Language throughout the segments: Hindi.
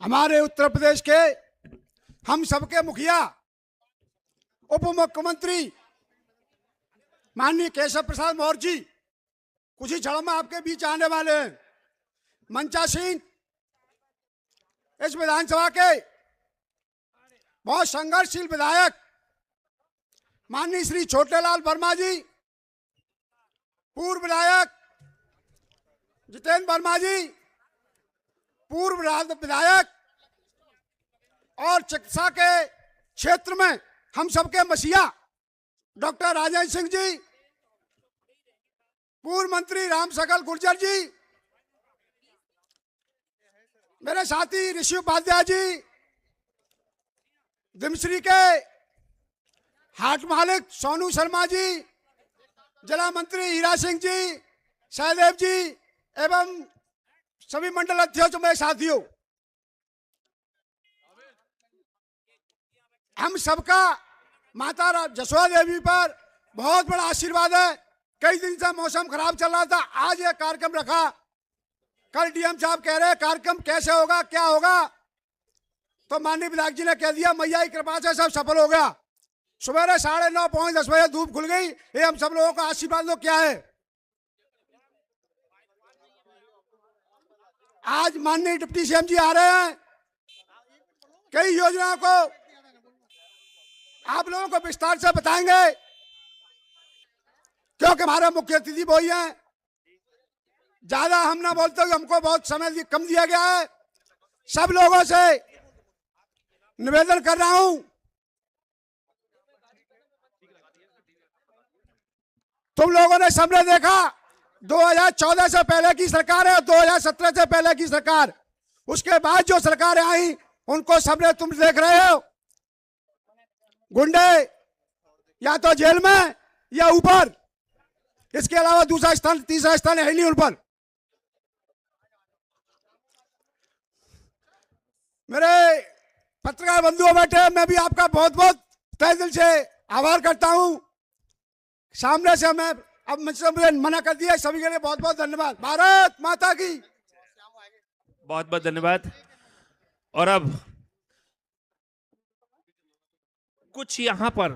हमारे उत्तर प्रदेश के हम सबके मुखिया उप मुख्यमंत्री माननीय केशव प्रसाद मौर्य जी कुछ ही क्षणों में आपके बीच आने वाले हैं। मंचासीन इस विधानसभा के बहुत संघर्षशील विधायक माननीय श्री छोटेलाल वर्मा जी, पूर्व विधायक जितेंद्र वर्मा जी, पूर्व विधायक और चिकित्सा के क्षेत्र में हम सबके मसीहा डॉक्टर राजेंद्र सिंह जी, पूर्व मंत्री रामशकल गुर्जर जी, मेरे साथी ऋषि उपाध्याय जी, दिमश्री के हाट मालिक सोनू शर्मा जी, जिला मंत्री हीरा सिंह जी, सहदेव जी एवं सभी मंडल अध्यक्ष मेरे साथियों, हम सबका माता जसोदा देवी पर बहुत बड़ा आशीर्वाद है। कई दिन से मौसम खराब चल रहा था, आज यह कार्यक्रम रखा। कल डीएम साहब कह रहे कार्यक्रम कैसे होगा क्या होगा, तो माननीय विधायक जी ने कह दिया मैया की कृपा से सब सफल हो गया। सवेरे 9:30 पौने 10 बजे धूप खुल गई। ये हम सब लोगों का आशीर्वाद लो क्या है। आज माननीय डिप्टी सीएम जी आ रहे हैं, कई योजनाओं को आप लोगों को विस्तार से बताएंगे, क्योंकि हमारे मुख्य अतिथि वही हैं। ज्यादा हम ना बोलते हुए हमको बहुत समय कम दिया गया है। सब लोगों से निवेदन कर रहा हूं, तुम लोगों ने सबने देखा 2014 से पहले की सरकार है, 2017 से पहले की सरकार, उसके बाद जो सरकारें आई उनको सबने तुम देख रहे हो, गुंडे या तो जेल में या ऊपर, इसके अलावा दूसरा स्थान तीसरा स्थान है नहीं उन पर। मेरे पत्रकार बंधुओं बैठे, मैं भी आपका बहुत बहुत तहे दिल से आभार करता हूं। सामने से मैं अब मुझे मना कर दिया, सभी के लिए बहुत बहुत धन्यवाद। भारत माता की बहुत बहुत धन्यवाद। और अब कुछ यहाँ पर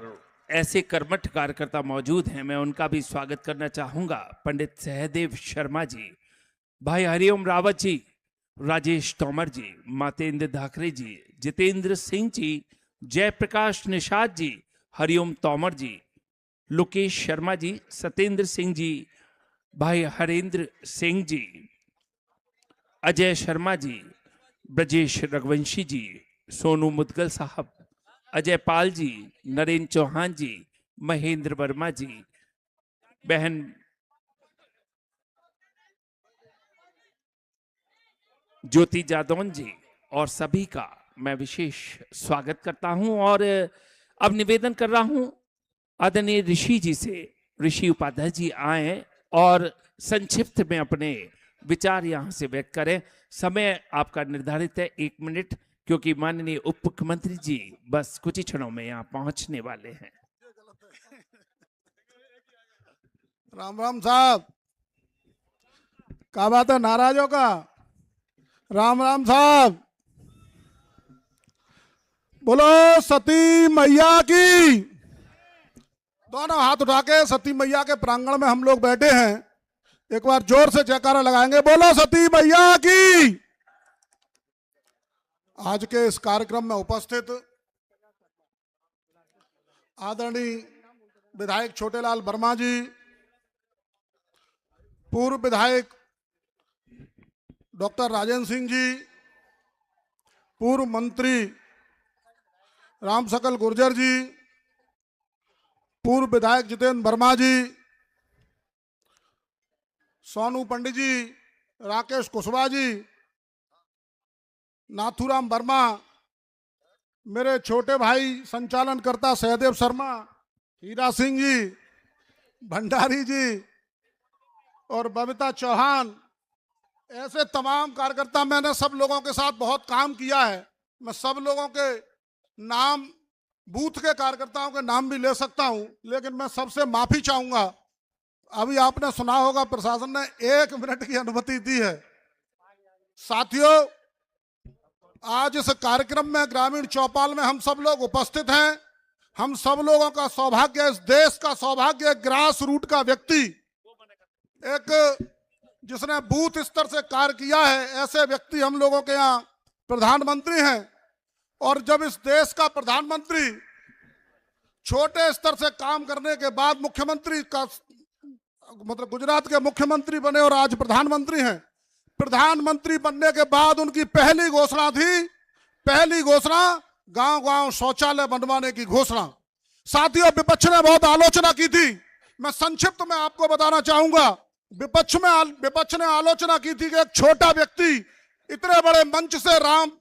ऐसे कर्मठ कार्यकर्ता मौजूद हैं, मैं उनका भी स्वागत करना चाहूंगा। पंडित सहदेव शर्मा जी, भाई हरिओम रावत जी, राजेश तोमर जी, मातेंद्र धाकरे जी, जितेंद्र सिंह जी, जयप्रकाश निषाद जी, हरिओम तोमर जी, लोकेश शर्मा जी, सत्येंद्र सिंह जी, भाई हरेंद्र सिंह जी, अजय शर्मा जी, ब्रजेश रघुवंशी जी, सोनू मुदगल साहब, अजय पाल जी, नरेंद्र चौहान जी, महेंद्र वर्मा जी, बहन ज्योति जादौन जी और सभी का मैं विशेष स्वागत करता हूं। और अब निवेदन कर रहा हूं आदरणीय ऋषि जी से, ऋषि उपाध्याय जी आए और संक्षिप्त में अपने विचार यहां से व्यक्त करें। समय आपका निर्धारित है 1 मिनट, क्योंकि माननीय उप मुख्यमंत्री जी बस कुछ ही क्षणों में यहां पहुंचने वाले हैं। राम राम साहब, क्या बात है नाराजों का? राम राम साहब, बोलो सती मैया की। दोनों हाथ उठा के सती मैया के प्रांगण में हम लोग बैठे हैं, एक बार जोर से जयकारा लगाएंगे, बोलो सती मैया की। आज के इस कार्यक्रम में उपस्थित आदरणीय विधायक छोटेलाल वर्मा जी, पूर्व विधायक डॉक्टर राजेंद्र सिंह जी, पूर्व मंत्री रामशकल गुर्जर जी, पूर्व विधायक जितेंद्र वर्मा जी, सोनू पंडित जी, राकेश कुशवाहा जी, नाथूराम वर्मा, मेरे छोटे भाई संचालनकर्ता सहदेव शर्मा, हीरा सिंह जी, भंडारी जी और बबीता चौहान, ऐसे तमाम कार्यकर्ता, मैंने सब लोगों के साथ बहुत काम किया है। मैं सब लोगों के नाम, बूथ के कार्यकर्ताओं के नाम भी ले सकता हूं, लेकिन मैं सबसे माफी चाहूंगा। अभी आपने सुना होगा प्रशासन ने 1 मिनट की अनुमति दी है। साथियों, आज इस कार्यक्रम में ग्रामीण चौपाल में हम सब लोग उपस्थित हैं। हम सब लोगों का सौभाग्य, इस देश का सौभाग्य, ग्रास रूट का व्यक्ति, एक जिसने बूथ स्तर से कार्य किया है, ऐसे व्यक्ति हम लोगों के यहाँ प्रधानमंत्री हैं। और जब इस देश का प्रधानमंत्री छोटे स्तर से काम करने के बाद मुख्यमंत्री का मतलब गुजरात के मुख्यमंत्री बने और आज प्रधानमंत्री हैं। प्रधानमंत्री बनने के बाद उनकी पहली घोषणा थी, पहली घोषणा गांव-गांव शौचालय बनवाने की घोषणा। साथियों, विपक्ष ने बहुत आलोचना की थी, मैं संक्षिप्त में आपको बताना चाहूंगा। विपक्ष ने आलोचना की थी कि एक छोटा व्यक्ति इतने बड़े मंच से, राम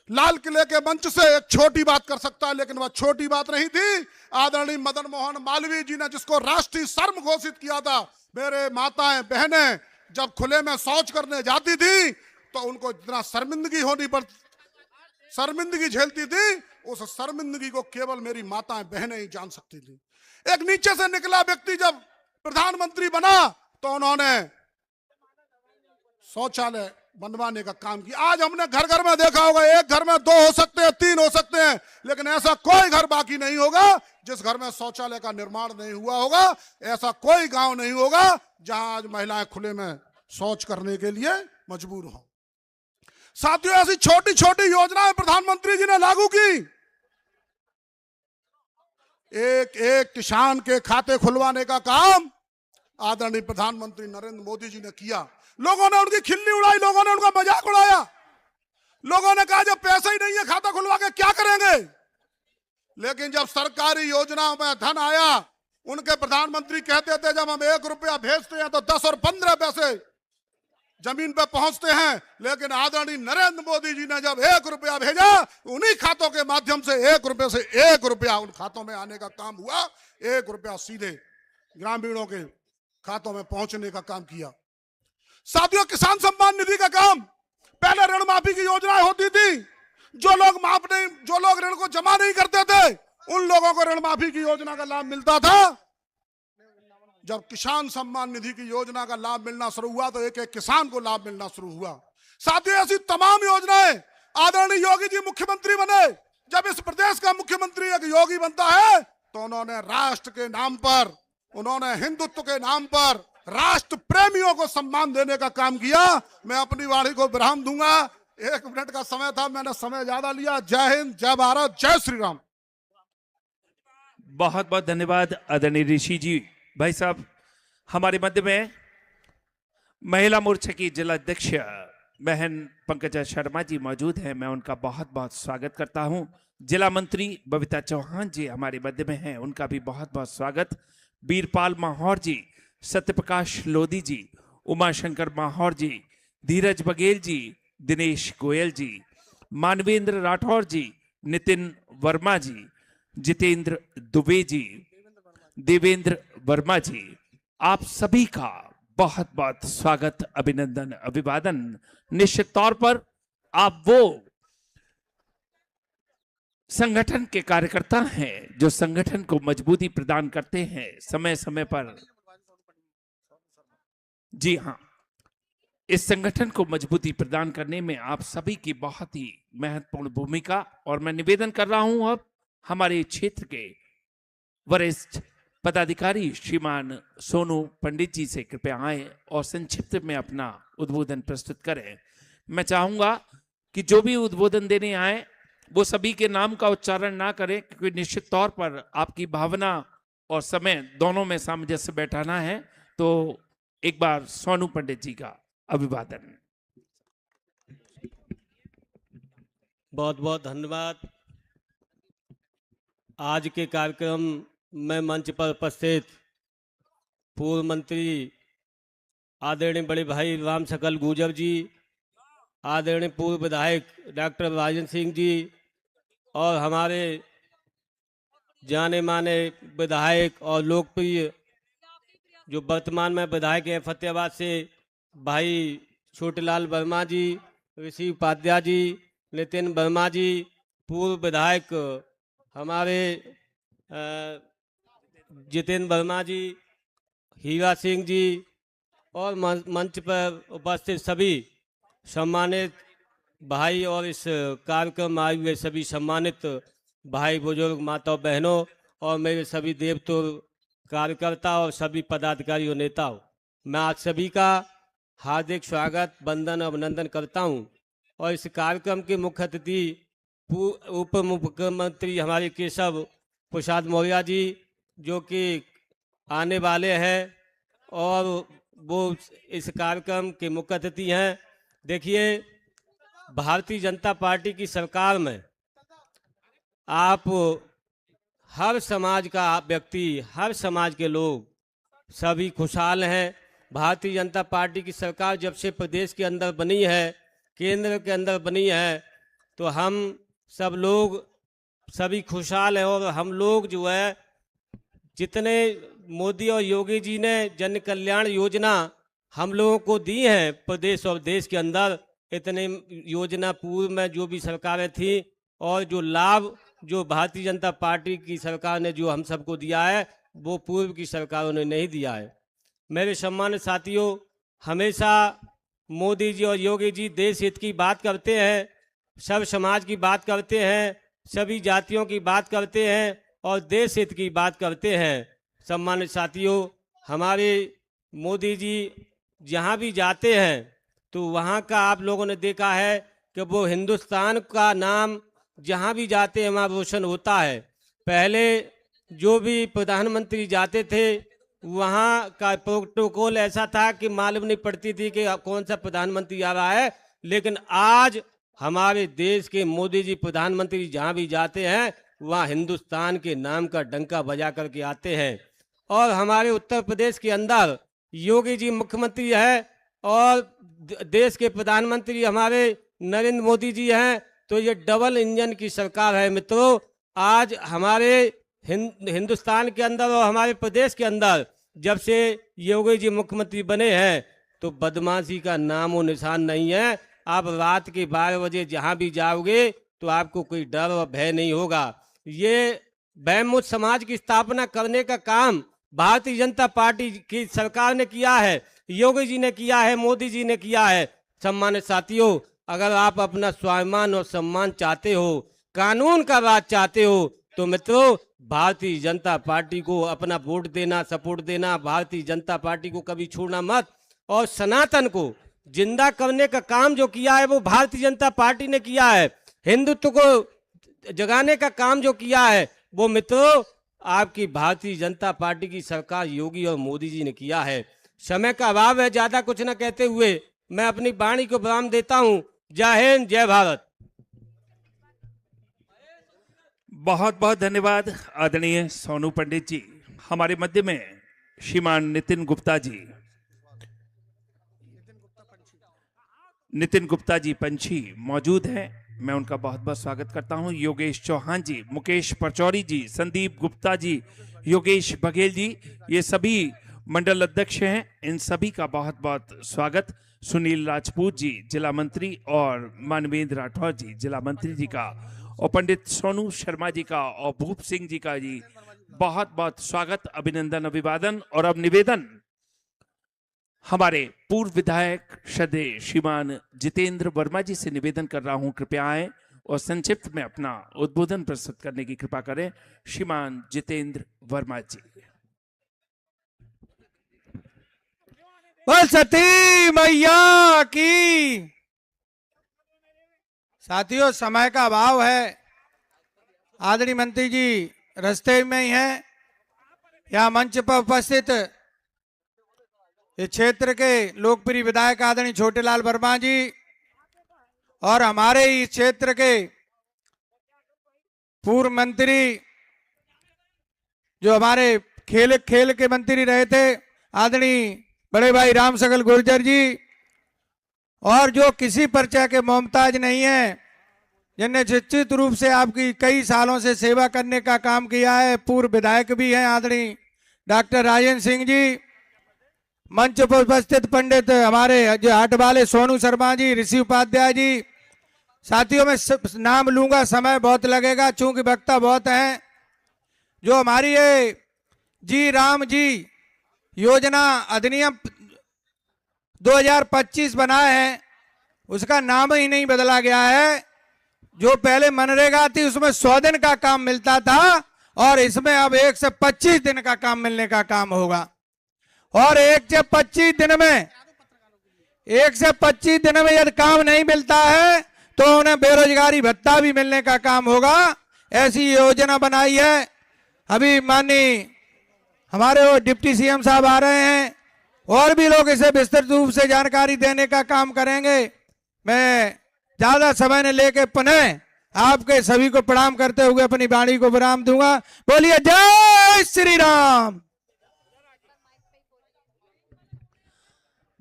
लाल किले के मंच से एक छोटी बात कर सकता है, लेकिन वह छोटी बात नहीं थी। आदरणीय मदन मोहन मालवीय जी ने जिसको राष्ट्रीय शर्म घोषित किया था, मेरे माताएं बहनें जब खुले में शौच करने जाती थी तो उनको जितना शर्मिंदगी झेलती थी, उस शर्मिंदगी को केवल मेरी माताएं बहनें ही जान सकती थी। एक नीचे से निकला व्यक्ति जब प्रधानमंत्री बना तो उन्होंने शौचालय बनवाने का काम किया। आज हमने घर घर में देखा होगा, एक घर में 2 हो सकते हैं, 3 हो सकते हैं, लेकिन ऐसा कोई घर बाकी नहीं होगा जिस घर में शौचालय का निर्माण नहीं हुआ होगा। ऐसा कोई गांव नहीं होगा जहां आज महिलाएं खुले में शौच करने के लिए मजबूर हो। साथियों, ऐसी छोटी छोटी योजनाएं प्रधानमंत्री जी ने लागू की। एक एक किसान के खाते खुलवाने का काम आदरणीय प्रधानमंत्री नरेंद्र मोदी जी ने किया। लोगों ने उनकी खिल्ली उड़ाई, लोगों ने उनका मजाक उड़ाया, लोगों ने कहा जब पैसा ही नहीं है खाता खुलवा के क्या करेंगे। लेकिन जब सरकारी योजनाओं में धन आया, उनके प्रधानमंत्री कहते थे जब हम 1 रुपया भेजते हैं तो 10 और 15 पैसे जमीन पे पहुंचते हैं। लेकिन आदरणीय नरेंद्र मोदी जी ने जब 1 रुपया भेजा, उन्हीं खातों के माध्यम से 1 रुपये से 1 रुपया उन खातों में आने का काम हुआ। 1 रुपया सीधे ग्रामीणों के खातों में पहुंचने का काम किया। साथियों, किसान सम्मान निधि का काम, पहले ऋण माफी की योजनाएं होती थी। जो लोग ऋण को जमा नहीं करते थे, उन लोगों को ऋण माफी की योजना का लाभ मिलता था। जब किसान सम्मान निधि की योजना का लाभ मिलना शुरू हुआ तो एक एक किसान को लाभ मिलना शुरू हुआ। साथियों, ऐसी तमाम योजनाएं, आदरणीय योगी जी मुख्यमंत्री बने। जब इस प्रदेश का मुख्यमंत्री एक योगी बनता है तो उन्होंने राष्ट्र के नाम पर, उन्होंने हिंदुत्व के नाम पर राष्ट्र प्रेमियों को सम्मान देने का काम किया। मैं अपनी वाणी को विराम दूंगा, 1 मिनट का समय था, मैंने समय ज्यादा लिया। जय हिंद, जय भारत, जय श्री राम। बहुत बहुत धन्यवाद आदरणीय ऋषि जी। भाई साहब, हमारे मध्य में महिला मोर्चा की जिला अध्यक्ष बहन पंकजा शर्मा जी मौजूद हैं, मैं उनका बहुत बहुत स्वागत करता हूं। जिला मंत्री बबीता चौहान जी हमारे मध्य में हैं, उनका भी बहुत बहुत स्वागत। बीरपाल माहौर जी, सत्यप्रकाश लोधी जी, उमाशंकर माहौर जी, धीरज बघेल जी, दिनेश गोयल जी, मानवेंद्र राठौर जी, नितिन वर्मा जी, जितेंद्र दुबे जी, देवेंद्र वर्मा जी, आप सभी का बहुत बहुत स्वागत, अभिनंदन, अभिवादन। निश्चित तौर पर आप वो संगठन के कार्यकर्ता हैं जो संगठन को मजबूती प्रदान करते हैं समय समय पर। जी हाँ, इस संगठन को मजबूती प्रदान करने में आप सभी की बहुत ही महत्वपूर्ण भूमिका। और मैं निवेदन कर रहा हूं अब हमारे क्षेत्र के वरिष्ठ पदाधिकारी श्रीमान सोनू पंडित जी से कृपया आए और संक्षिप्त में अपना उद्बोधन प्रस्तुत करें। मैं चाहूंगा कि जो भी उद्बोधन देने आए वो सभी के नाम का उच्चारण ना करें, क्योंकि निश्चित तौर पर आपकी भावना और समय दोनों में सामंजस्य बैठाना है। तो एक बार सोनू पंडित जी का अभिवादन। बहुत बहुत धन्यवाद। आज के कार्यक्रम में मंच पर उपस्थित पूर्व मंत्री आदरणीय बड़े भाई राम सकल गुर्जर जी, आदरणीय पूर्व विधायक डॉक्टर राजेंद्र सिंह जी और हमारे जाने माने विधायक और लोकप्रिय जो वर्तमान में विधायक हैं फतेहाबाद से भाई छोटेलाल वर्मा जी, ऋषि उपाध्याय जी, नितिन वर्मा जी, पूर्व विधायक हमारे जितेंद्र वर्मा जी, हीरा सिंह जी और मंच पर उपस्थित सभी सम्मानित भाई और इस कार्यक्रम में आए हुए सभी सम्मानित भाई बुजुर्ग माताओं बहनों और मेरे सभी देवतों कार्यकर्ता और सभी पदाधिकारी और नेताओं, मैं आप सभी का हार्दिक स्वागत वंदन और अभिनंदन करता हूं। और इस कार्यक्रम के मुख्य अतिथि उप मुख्यमंत्री हमारे केशव प्रसाद मौर्य जी जो कि आने वाले हैं और वो इस कार्यक्रम के मुख्य अतिथि हैं। देखिए, भारतीय जनता पार्टी की सरकार में आप हर समाज का व्यक्ति, हर समाज के लोग सभी खुशहाल हैं। भारतीय जनता पार्टी की सरकार जब से प्रदेश के अंदर बनी है, केंद्र के अंदर बनी है, तो हम सब लोग सभी खुशहाल हैं। और हम लोग जो है जितने मोदी और योगी जी ने जन कल्याण योजना हम लोगों को दी है प्रदेश और देश के अंदर, इतने योजना पूर्व में जो भी सरकारें थी और जो लाभ जो भारतीय जनता पार्टी की सरकार ने जो हम सबको दिया है वो पूर्व की सरकारों ने नहीं दिया है। मेरे सम्मानित साथियों, हमेशा मोदी जी और योगी जी देश हित की बात करते हैं, सब समाज की बात करते हैं, सभी जातियों की बात करते हैं और देश हित की बात करते हैं। सम्मानित साथियों, हमारे मोदी जी जहाँ भी जाते हैं तो वहाँ का आप लोगों ने देखा है कि वो हिंदुस्तान का नाम जहाँ भी जाते हैं वहाँ रोशन होता है। पहले जो भी प्रधानमंत्री जाते थे वहाँ का प्रोटोकॉल ऐसा था कि मालूम नहीं पड़ती थी कि कौन सा प्रधानमंत्री आ रहा है, लेकिन आज हमारे देश के मोदी जी प्रधानमंत्री जहाँ भी जाते हैं वहाँ हिंदुस्तान के नाम का डंका बजा करके आते हैं। और हमारे उत्तर प्रदेश के अंदर योगी जी मुख्यमंत्री है और देश के प्रधानमंत्री हमारे नरेंद्र मोदी जी हैं, तो ये डबल इंजन की सरकार है। मित्रों, आज हमारे हिंदुस्तान के अंदर और हमारे प्रदेश के अंदर जब से योगी जी मुख्यमंत्री बने हैं तो बदमाशी का नाम और निशान नहीं है। आप रात के 12 बजे जहां भी जाओगे तो आपको कोई डर और भय नहीं होगा। ये बैमुक्त समाज की स्थापना करने का काम भारतीय जनता पार्टी की सरकार ने किया है, योगी जी ने किया है, मोदी जी ने किया है। सम्मानित साथियों, अगर आप अपना स्वाभिमान और सम्मान चाहते हो, कानून का राज चाहते हो, तो मित्रों भारतीय जनता पार्टी को अपना वोट देना, सपोर्ट देना, भारतीय जनता पार्टी को कभी छोड़ना मत। और सनातन को जिंदा करने का काम जो किया है वो भारतीय जनता पार्टी ने किया है। हिंदुत्व को जगाने का काम जो किया है वो मित्रों आपकी भारतीय जनता पार्टी की सरकार योगी और मोदी जी ने किया है। समय का अभाव है, ज्यादा कुछ न कहते हुए मैं अपनी वाणी को विराम देता हूं। जय हिंद, जय भारत। बहुत बहुत धन्यवाद आदरणीय सोनू पंडित जी। हमारे मध्य में श्रीमान नितिन गुप्ता जी पंछी मौजूद हैं, मैं उनका बहुत बहुत स्वागत करता हूं। योगेश चौहान जी, मुकेश परचौरी जी, संदीप गुप्ता जी, योगेश बघेल जी, ये सभी मंडल अध्यक्ष हैं, इन सभी का बहुत बहुत स्वागत। सुनील राजपूत जी जिला मंत्री और मानवेंद्र राठौर जी जिला मंत्री जी का, और पंडित सोनू शर्मा जी का और भूप सिंह जी का जी बहुत बहुत स्वागत, अभिनंदन, अभिवादन। और अब निवेदन हमारे पूर्व विधायक श्रद्धेय श्रीमान जितेंद्र वर्मा जी से निवेदन कर रहा हूं, कृपया आए और संक्षिप्त में अपना उद्बोधन प्रस्तुत करने की कृपा करें। श्रीमान जितेंद्र वर्मा जी। बोल सती मैया की। साथियों, समय का अभाव है, आदरणीय मंत्री जी रास्ते में ही हैं। यहाँ मंच पर उपस्थित इस क्षेत्र के लोकप्रिय विधायक आदरणीय छोटेलाल वर्मा जी और हमारे इस क्षेत्र के पूर्व मंत्री जो हमारे खेल के मंत्री रहे थे आदरणीय बड़े भाई राम सकल गुर्जर जी, और जो किसी परिचय के मोहताज नहीं है, जिनने निश्चित रूप से आपकी कई सालों से सेवा करने का काम किया है, पूर्व विधायक भी हैं आदरणीय डॉक्टर राजेंद्र सिंह जी, मंच पर उपस्थित पंडित हमारे जो हाट वाले सोनू शर्मा जी, ऋषि उपाध्याय जी। साथियों, मैं नाम लूंगा, समय बहुत लगेगा चूंकि वक्ता बहुत हैं। जो हमारी ये जी राम जी योजना अधिनियम 2025 बनाए हैं, उसका नाम ही नहीं बदला गया है। जो पहले मनरेगा थी उसमें 100 दिन का काम मिलता था और इसमें अब 1 से 25 दिन का काम मिलने का काम होगा। और 1 से 25 दिन में यदि काम नहीं मिलता है तो उन्हें बेरोजगारी भत्ता भी मिलने का काम होगा। ऐसी योजना बनाई है। अभी माननीय हमारे वो डिप्टी सीएम साहब आ रहे हैं और भी लोग इसे विस्तृत रूप से जानकारी देने का काम करेंगे। मैं ज्यादा समय ने लेके पुनः आपके सभी को प्रणाम करते हुए अपनी वाणी को विराम दूंगा। बोलिए जय श्री राम।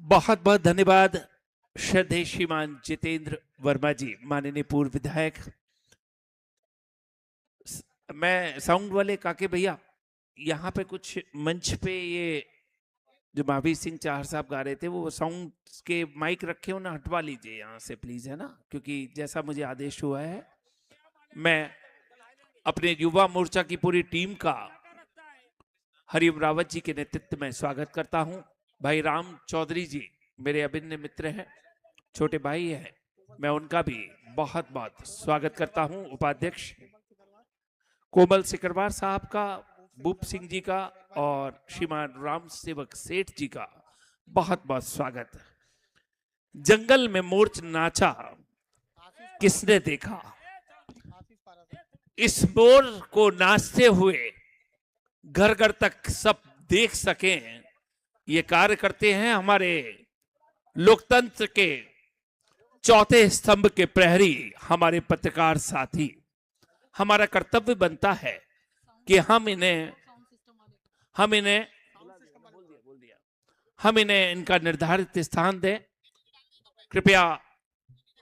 बहुत बहुत धन्यवाद श्रद्धेय श्रीमान जितेंद्र वर्मा जी, माननीय पूर्व विधायक। मैं साउंड वाले काके भैया, यहाँ पे कुछ मंच पे ये जो महावीर सिंह चाहर साहब गा रहे थे वो साउंड के माइक रखे हो ना, हटवा लीजिए यहाँ से प्लीज, है ना, क्योंकि जैसा मुझे आदेश हुआ है मैं अपने युवा मोर्चा की पूरी टीम का हरिओम रावत जी के नेतृत्व में स्वागत करता हूँ। भाई राम चौधरी जी मेरे अभिन्न मित्र हैं, छोटे भाई हैं, मैं उनका भी बहुत बहुत स्वागत करता हूँ। उपाध्यक्ष कोमल सिकरवार साहब का, भूप सिंह जी का और श्रीमान राम सेवक सेठ जी का बहुत बहुत स्वागत। जंगल में मोर नाचा किसने देखा, इस मोर को नाचते हुए घर घर तक सब देख सकें, ये कार्य करते हैं हमारे लोकतंत्र के चौथे स्तंभ के प्रहरी, हमारे पत्रकार साथी। हमारा कर्तव्य बनता है कि हम इन्हें इनका निर्धारित स्थान दें। कृपया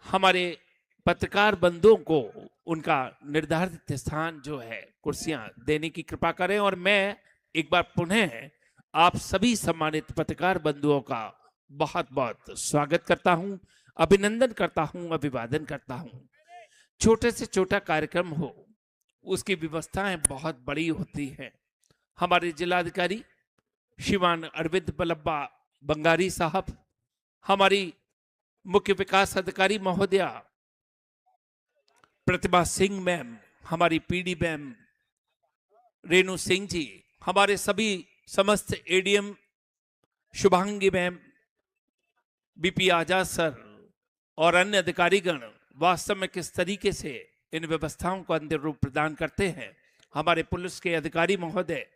हमारे पत्रकार बंधुओं को उनका निर्धारित स्थान जो है कुर्सियां देने की कृपा करें। और मैं एक बार पुनः आप सभी सम्मानित पत्रकार बंधुओं का बहुत बहुत स्वागत करता हूं, अभिनंदन करता हूं, अभिवादन करता हूं। छोटे से छोटा कार्यक्रम हो उसकी व्यवस्थाएं बहुत बड़ी होती हैं। हमारे जिलाधिकारी श्रीमान अरविंद बल्लभा बंगारी साहब, हमारी मुख्य विकास अधिकारी महोदया प्रतिभा सिंह मैम, हमारी पीडी मैम रेणु सिंह जी, हमारे सभी समस्त एडीएम शुभांगी मैम, बीपी आजाद सर और अन्य अधिकारीगण वास्तव में किस तरीके से इन व्यवस्थाओं को अंतिम रूप प्रदान करते हैं। हमारे पुलिस के अधिकारी महोदय,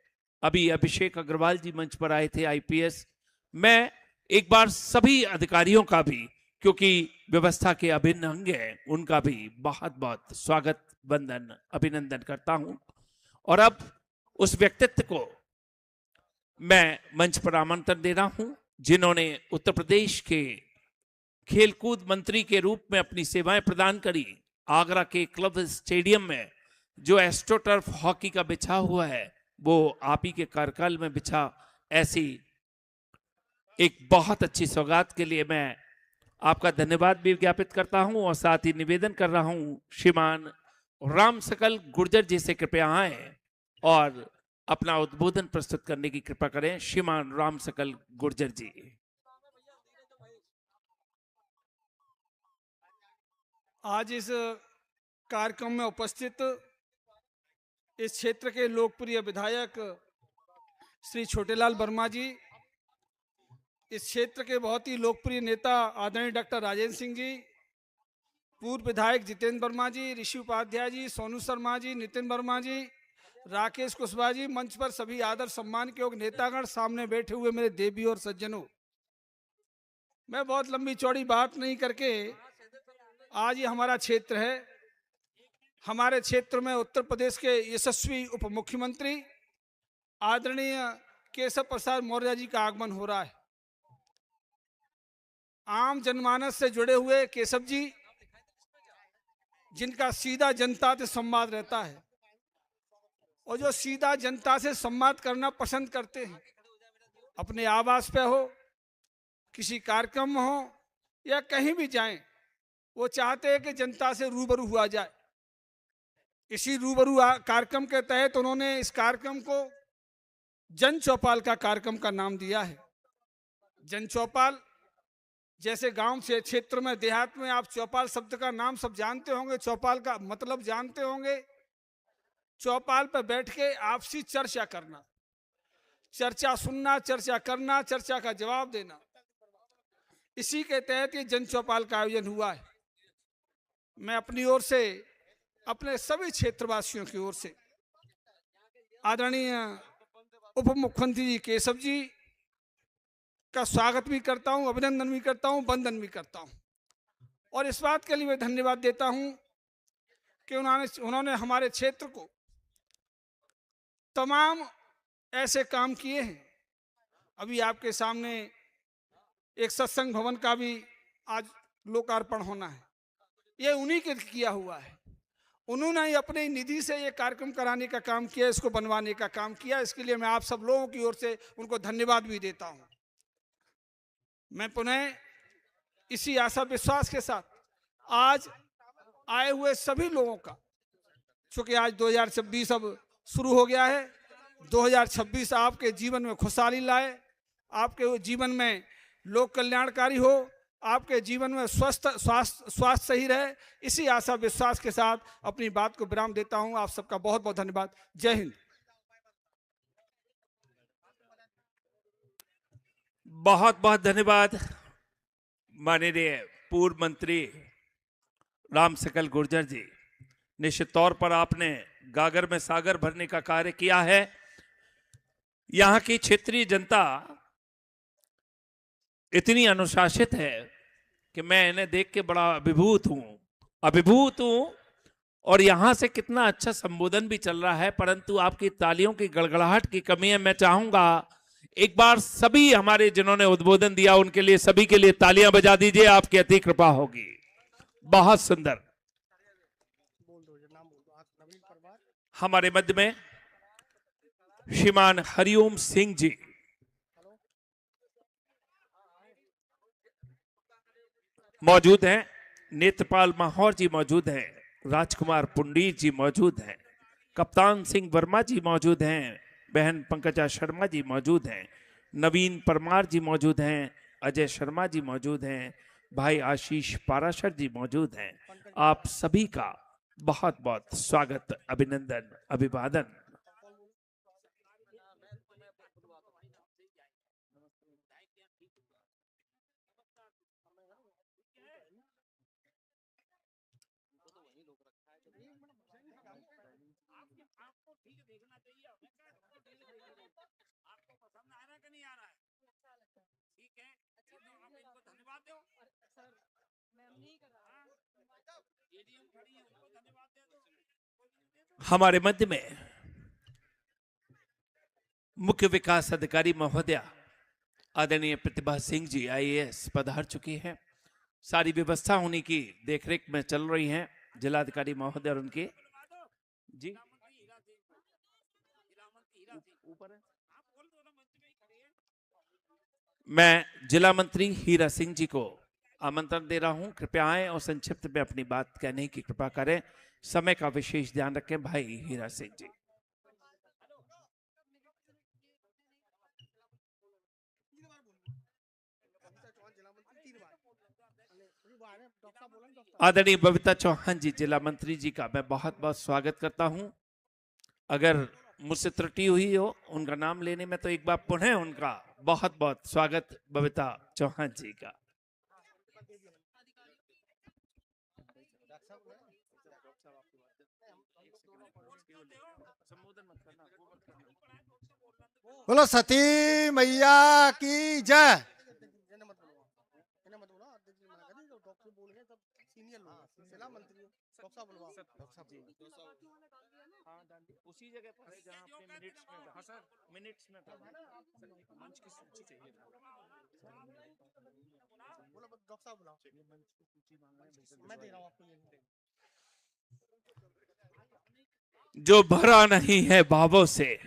अभी अभिषेक अग्रवाल जी मंच पर आए थे, आईपीएस। मैं एक बार सभी अधिकारियों का भी, क्योंकि व्यवस्था के अभिन्न अंग हैं, उनका भी बहुत बहुत स्वागत, वंदन, अभिनंदन करता हूं। और अब उस व्यक्तित्व को मैं मंच पर आमंत्रण दे रहा हूं जिन्होंने उत्तर प्रदेश के खेलकूद मंत्री के रूप में अपनी सेवाएं प्रदान करी। आगरा के क्लब स्टेडियम में जो एस्ट्रोटर्फ हॉकी का बिछा हुआ है वो आप ही के कार्यकाल में बिछा। ऐसी एक बहुत अच्छी सौगात के लिए मैं आपका धन्यवाद भी ज्ञापित करता हूं और साथ ही निवेदन कर रहा हूं श्रीमान राम सकल गुर्जर जी से कृपया आए और अपना उद्बोधन प्रस्तुत करने की कृपा करें। श्रीमान राम सकल गुर्जर जी। आज इस कार्यक्रम में उपस्थित इस क्षेत्र के लोकप्रिय विधायक श्री छोटेलाल वर्मा जी, इस क्षेत्र के बहुत ही लोकप्रिय नेता आदरणीय डॉक्टर राजेंद्र सिंह जी, पूर्व विधायक जितेंद्र वर्मा जी, ऋषि उपाध्याय जी, सोनू शर्मा जी, नितिन वर्मा जी, राकेश कुशवाहा जी, मंच पर सभी आदर सम्मान के योग्य नेतागण, सामने बैठे हुए मेरे देवी और सज्जनों, मैं बहुत लंबी चौड़ी बात नहीं करके, आज ये हमारा क्षेत्र है। हमारे क्षेत्र में उत्तर प्रदेश के यशस्वी उप मुख्यमंत्री आदरणीय केशव प्रसाद मौर्य जी का आगमन हो रहा है। आम जनमानस से जुड़े हुए केशव जी, जिनका सीधा जनता से संवाद रहता है और जो सीधा जनता से संवाद करना पसंद करते हैं, अपने आवास पे हो, किसी कार्यक्रम में हो या कहीं भी जाएं, वो चाहते हैं कि जनता से रूबरू हुआ जाए। इसी रूबरू कार्यक्रम के तहत उन्होंने इस कार्यक्रम को जन चौपाल का कार्यक्रम का नाम दिया है। जन चौपाल जैसे गांव से क्षेत्र में, देहात में आप चौपाल शब्द का नाम सब जानते होंगे, चौपाल का मतलब जानते होंगे। चौपाल पर बैठ के आपसी चर्चा करना, चर्चा सुनना, चर्चा करना, चर्चा का जवाब देना, इसी के तहत ये जन चौपाल का आयोजन हुआ है। मैं अपनी ओर से, अपने सभी क्षेत्रवासियों की ओर से आदरणीय उप मुख्यमंत्री जी केशव जी का स्वागत भी करता हूं, अभिनंदन भी करता हूं, वंदन भी करता हूं। और इस बात के लिए मैं धन्यवाद देता हूं कि उन्होंने हमारे क्षेत्र को तमाम ऐसे काम किए हैं। अभी आपके सामने एक सत्संग भवन का भी आज लोकार्पण होना है, ये उन्हीं के किया हुआ है। उन्होंने ही अपनी निधि से ये कार्यक्रम कराने का काम किया, इसको बनवाने का काम किया। इसके लिए मैं आप सब लोगों की ओर से उनको धन्यवाद भी देता हूं। मैं पुनः इसी आशा विश्वास के साथ आज आए हुए सभी लोगों का, चूंकि आज 2026 अब शुरू हो गया है, 2026 आपके जीवन में खुशहाली लाए, आपके जीवन में लोक कल्याणकारी हो, आपके जीवन में स्वास्थ्य सही रहे, इसी आशा विश्वास के साथ अपनी बात को विराम देता हूं। आप सबका बहुत बहुत धन्यवाद। जय हिंद। बहुत बहुत धन्यवाद माननीय पूर्व मंत्री राम सकल गुर्जर जी। निश्चित तौर पर आपने गागर में सागर भरने का कार्य किया है। यहाँ की क्षेत्रीय जनता इतनी अनुशासित है कि मैं इन्हें देख के बड़ा अभिभूत हूं। और यहां से कितना अच्छा संबोधन भी चल रहा है, परंतु आपकी तालियों की गड़गड़ाहट की कमी है। मैं चाहूंगा एक बार सभी हमारे जिन्होंने उद्बोधन दिया उनके लिए, सभी के लिए तालियां बजा दीजिए, आपकी अति कृपा होगी। बहुत सुंदर। हमारे मध्य में श्रीमान हरिओम सिंह जी, मौजूद हैं, नेत्रपाल माहौर जी मौजूद हैं, राजकुमार पुंडीर जी मौजूद हैं, कप्तान सिंह वर्मा जी मौजूद हैं, बहन पंकजा शर्मा जी मौजूद हैं, नवीन परमार जी मौजूद हैं, अजय शर्मा जी मौजूद हैं, भाई आशीष पाराशर जी मौजूद हैं। आप सभी का बहुत बहुत स्वागत, अभिनंदन, अभिवादन। हमारे मध्य में मुख्य विकास अधिकारी महोदया आदरणीय प्रतिभा सिंह जी IAS पधार चुकी हैं। सारी व्यवस्था उन्हीं की देखरेख में चल रही हैं, जिलाधिकारी महोदय और उनके जी। मैं जिला मंत्री हीरा सिंह जी को आमंत्रण दे रहा हूं, कृपया आए और संक्षिप्त में अपनी बात कहने की कृपा करें। समय का विशेष ध्यान रखें। भाई हीरा सिंह जी। आदरणीय बबीता चौहान जी, जिला मंत्री जी का मैं बहुत बहुत स्वागत करता हूं। अगर मुझसे त्रुटि हुई हो उनका नाम लेने में, तो एक बार पुनः उनका बहुत बहुत स्वागत बबीता चौहान जी का। बोलो सती मैया की जय। उसी जगह पर जहां आपने मिनट्स में मंच की सूची चाहिए था। मैं दे रहा हूं आपको। जो भरा नहीं है भावों से,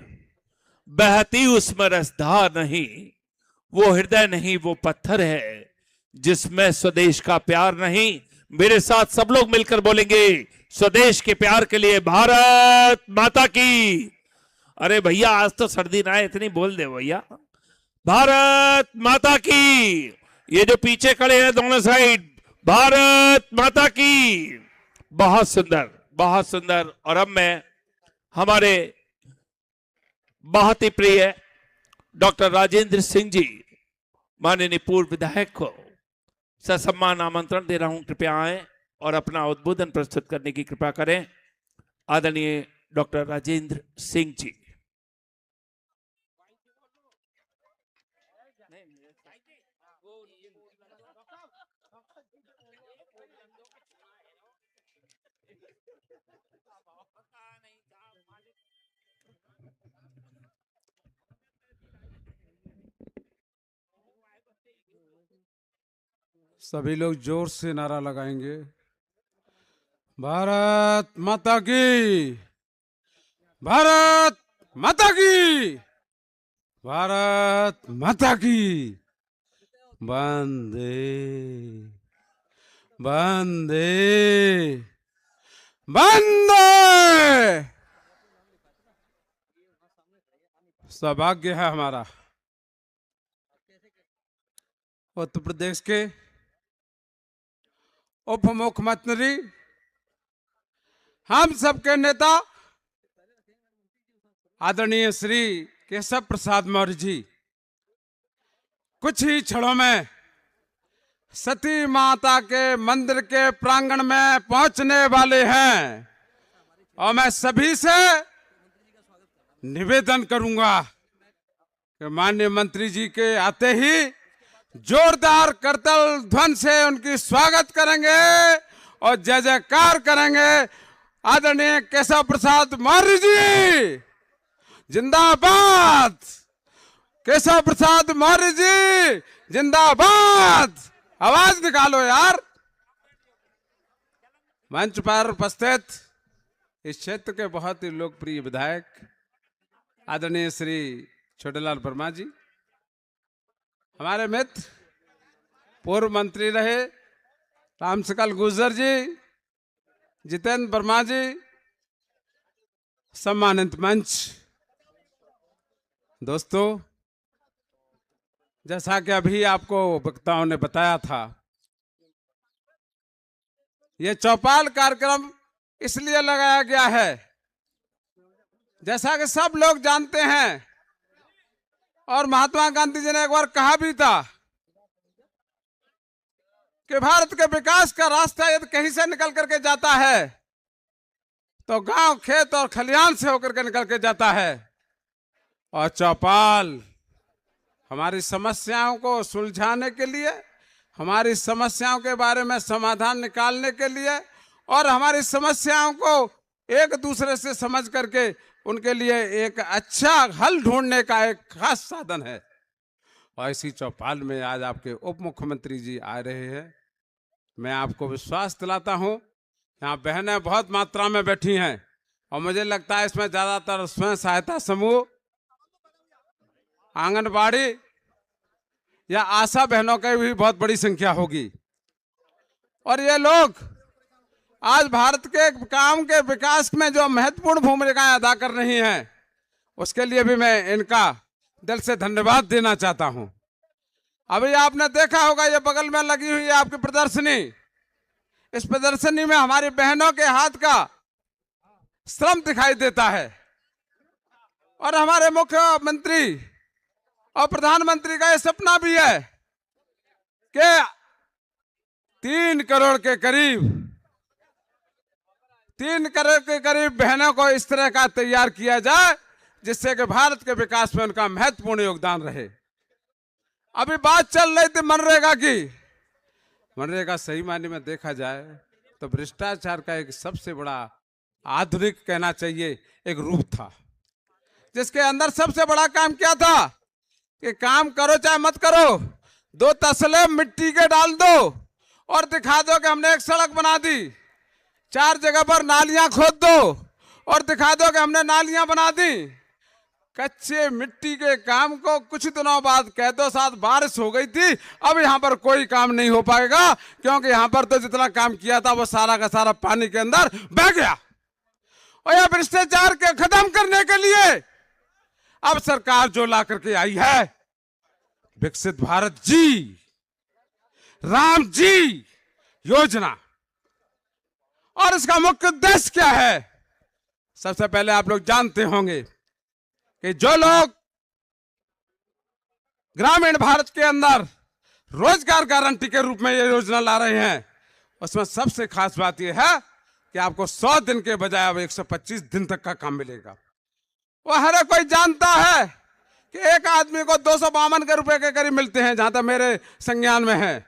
बहती उसमें रसधार नहीं, वो हृदय नहीं वो पत्थर है जिसमें स्वदेश का प्यार नहीं। मेरे साथ सब लोग मिलकर बोलेंगे, स्वदेश के प्यार के लिए भारत माता की। अरे भैया आज तो सर्दी ना है, इतनी बोल दे भैया। भारत माता की, ये जो पीछे खड़े हैं दोनों साइड, भारत माता की। बहुत सुंदर, बहुत सुंदर। और अब मैं हमारे बहुत ही प्रिय डॉक्टर राजेंद्र सिंह जी, माननीय पूर्व विधायक को ससम्मान आमंत्रण दे रहा हूं। कृपया आए और अपना उद्बोधन प्रस्तुत करने की कृपा करें। आदरणीय डॉक्टर राजेंद्र सिंह जी। सभी लोग जोर से नारा लगाएंगे, भारत माता की, भारत माता की, भारत माता की। वंदे वंदे वंदे। सौभाग्य है हमारा उत्तर प्रदेश के उप मुख्यमंत्री, हम सबके नेता आदरणीय श्री केशव प्रसाद मौर्य जी कुछ ही क्षणों में सती माता के मंदिर के प्रांगण में पहुंचने वाले हैं। और मैं सभी से निवेदन करूंगा कि माननीय मंत्री जी के आते ही जोरदार करतल ध्वनि से उनकी स्वागत करेंगे और जय जयकार करेंगे। आदरणीय केशव प्रसाद मौर्य जी जिंदाबाद, केशव प्रसाद मौर्य जी जिंदाबाद। आवाज निकालो यार। मंच पर उपस्थित इस क्षेत्र के बहुत ही लोकप्रिय विधायक आदरणीय श्री छोटेलाल वर्मा जी, हमारे मित्र पूर्व मंत्री रहे रामसकल गुर्जर जी, जितेंद्र वर्मा जी, सम्मानित मंच, दोस्तों, जैसा कि अभी आपको वक्ताओं ने बताया था, यह चौपाल कार्यक्रम इसलिए लगाया गया है, जैसा कि सब लोग जानते हैं और महात्मा गांधी जी ने एक बार कहा भी था कि भारत के विकास का रास्ता यदि कहीं से निकल करके जाता है तो गांव, खेत और खलिहान से होकर के निकल के जाता है। और चौपाल हमारी समस्याओं को सुलझाने के लिए, हमारी समस्याओं के बारे में समाधान निकालने के लिए और हमारी समस्याओं को एक दूसरे से समझ करके उनके लिए एक अच्छा हल ढूंढने का एक खास साधन है। और इसी चौपाल में आज आपके उप मुख्यमंत्री जी आ रहे हैं। मैं आपको विश्वास दिलाता हूं, यहाँ बहनें बहुत मात्रा में बैठी हैं और मुझे लगता है इसमें ज्यादातर स्वयं सहायता समूह, आंगनबाड़ी या आशा बहनों की भी बहुत बड़ी संख्या होगी। और ये लोग आज भारत के काम के विकास में जो महत्वपूर्ण भूमिका अदा कर रही हैं, उसके लिए भी मैं इनका दिल से धन्यवाद देना चाहता हूं। अभी आपने देखा होगा ये बगल में लगी हुई है आपकी प्रदर्शनी। इस प्रदर्शनी में हमारी बहनों के हाथ का श्रम दिखाई देता है और हमारे मुख्यमंत्री और प्रधानमंत्री का ये सपना भी है कि 3 करोड़ के करीब बहनों को इस तरह का तैयार किया जाए जिससे कि भारत के विकास में उनका महत्वपूर्ण योगदान रहे। अभी बात चल रही थी मनरेगा की। मनरेगा सही मायने में देखा जाए तो भ्रष्टाचार का एक सबसे बड़ा, आधुनिक कहना चाहिए, एक रूप था, जिसके अंदर सबसे बड़ा काम क्या था कि काम करो चाहे मत करो, 2 तसले मिट्टी के डाल दो और दिखा दो कि हमने एक सड़क बना दी, 4 जगह पर नालियां खोद दो और दिखा दो कि हमने नालियां बना दी। कच्चे मिट्टी के काम को कुछ दिनों बाद कह दो, साथ बारिश हो गई थी, अब यहाँ पर कोई काम नहीं हो पाएगा क्योंकि यहाँ पर तो जितना काम किया था वो सारा का सारा पानी के अंदर बह गया। और यह भ्रष्टाचार के खत्म करने के लिए अब सरकार जो ला करके आई है विकसित भारत जी, राम जी योजना। और इसका मुख्य उद्देश्य क्या है? सबसे पहले आप लोग जानते होंगे कि जो लोग ग्रामीण भारत के अंदर रोजगार गारंटी के रूप में ये योजना ला रहे हैं, उसमें सबसे खास बात यह है कि आपको 100 दिन के बजाय अब 125 दिन तक का काम मिलेगा। वो हर कोई जानता है कि एक आदमी को 252 के रुपए के करीब मिलते हैं, जहां तक मेरे संज्ञान में है।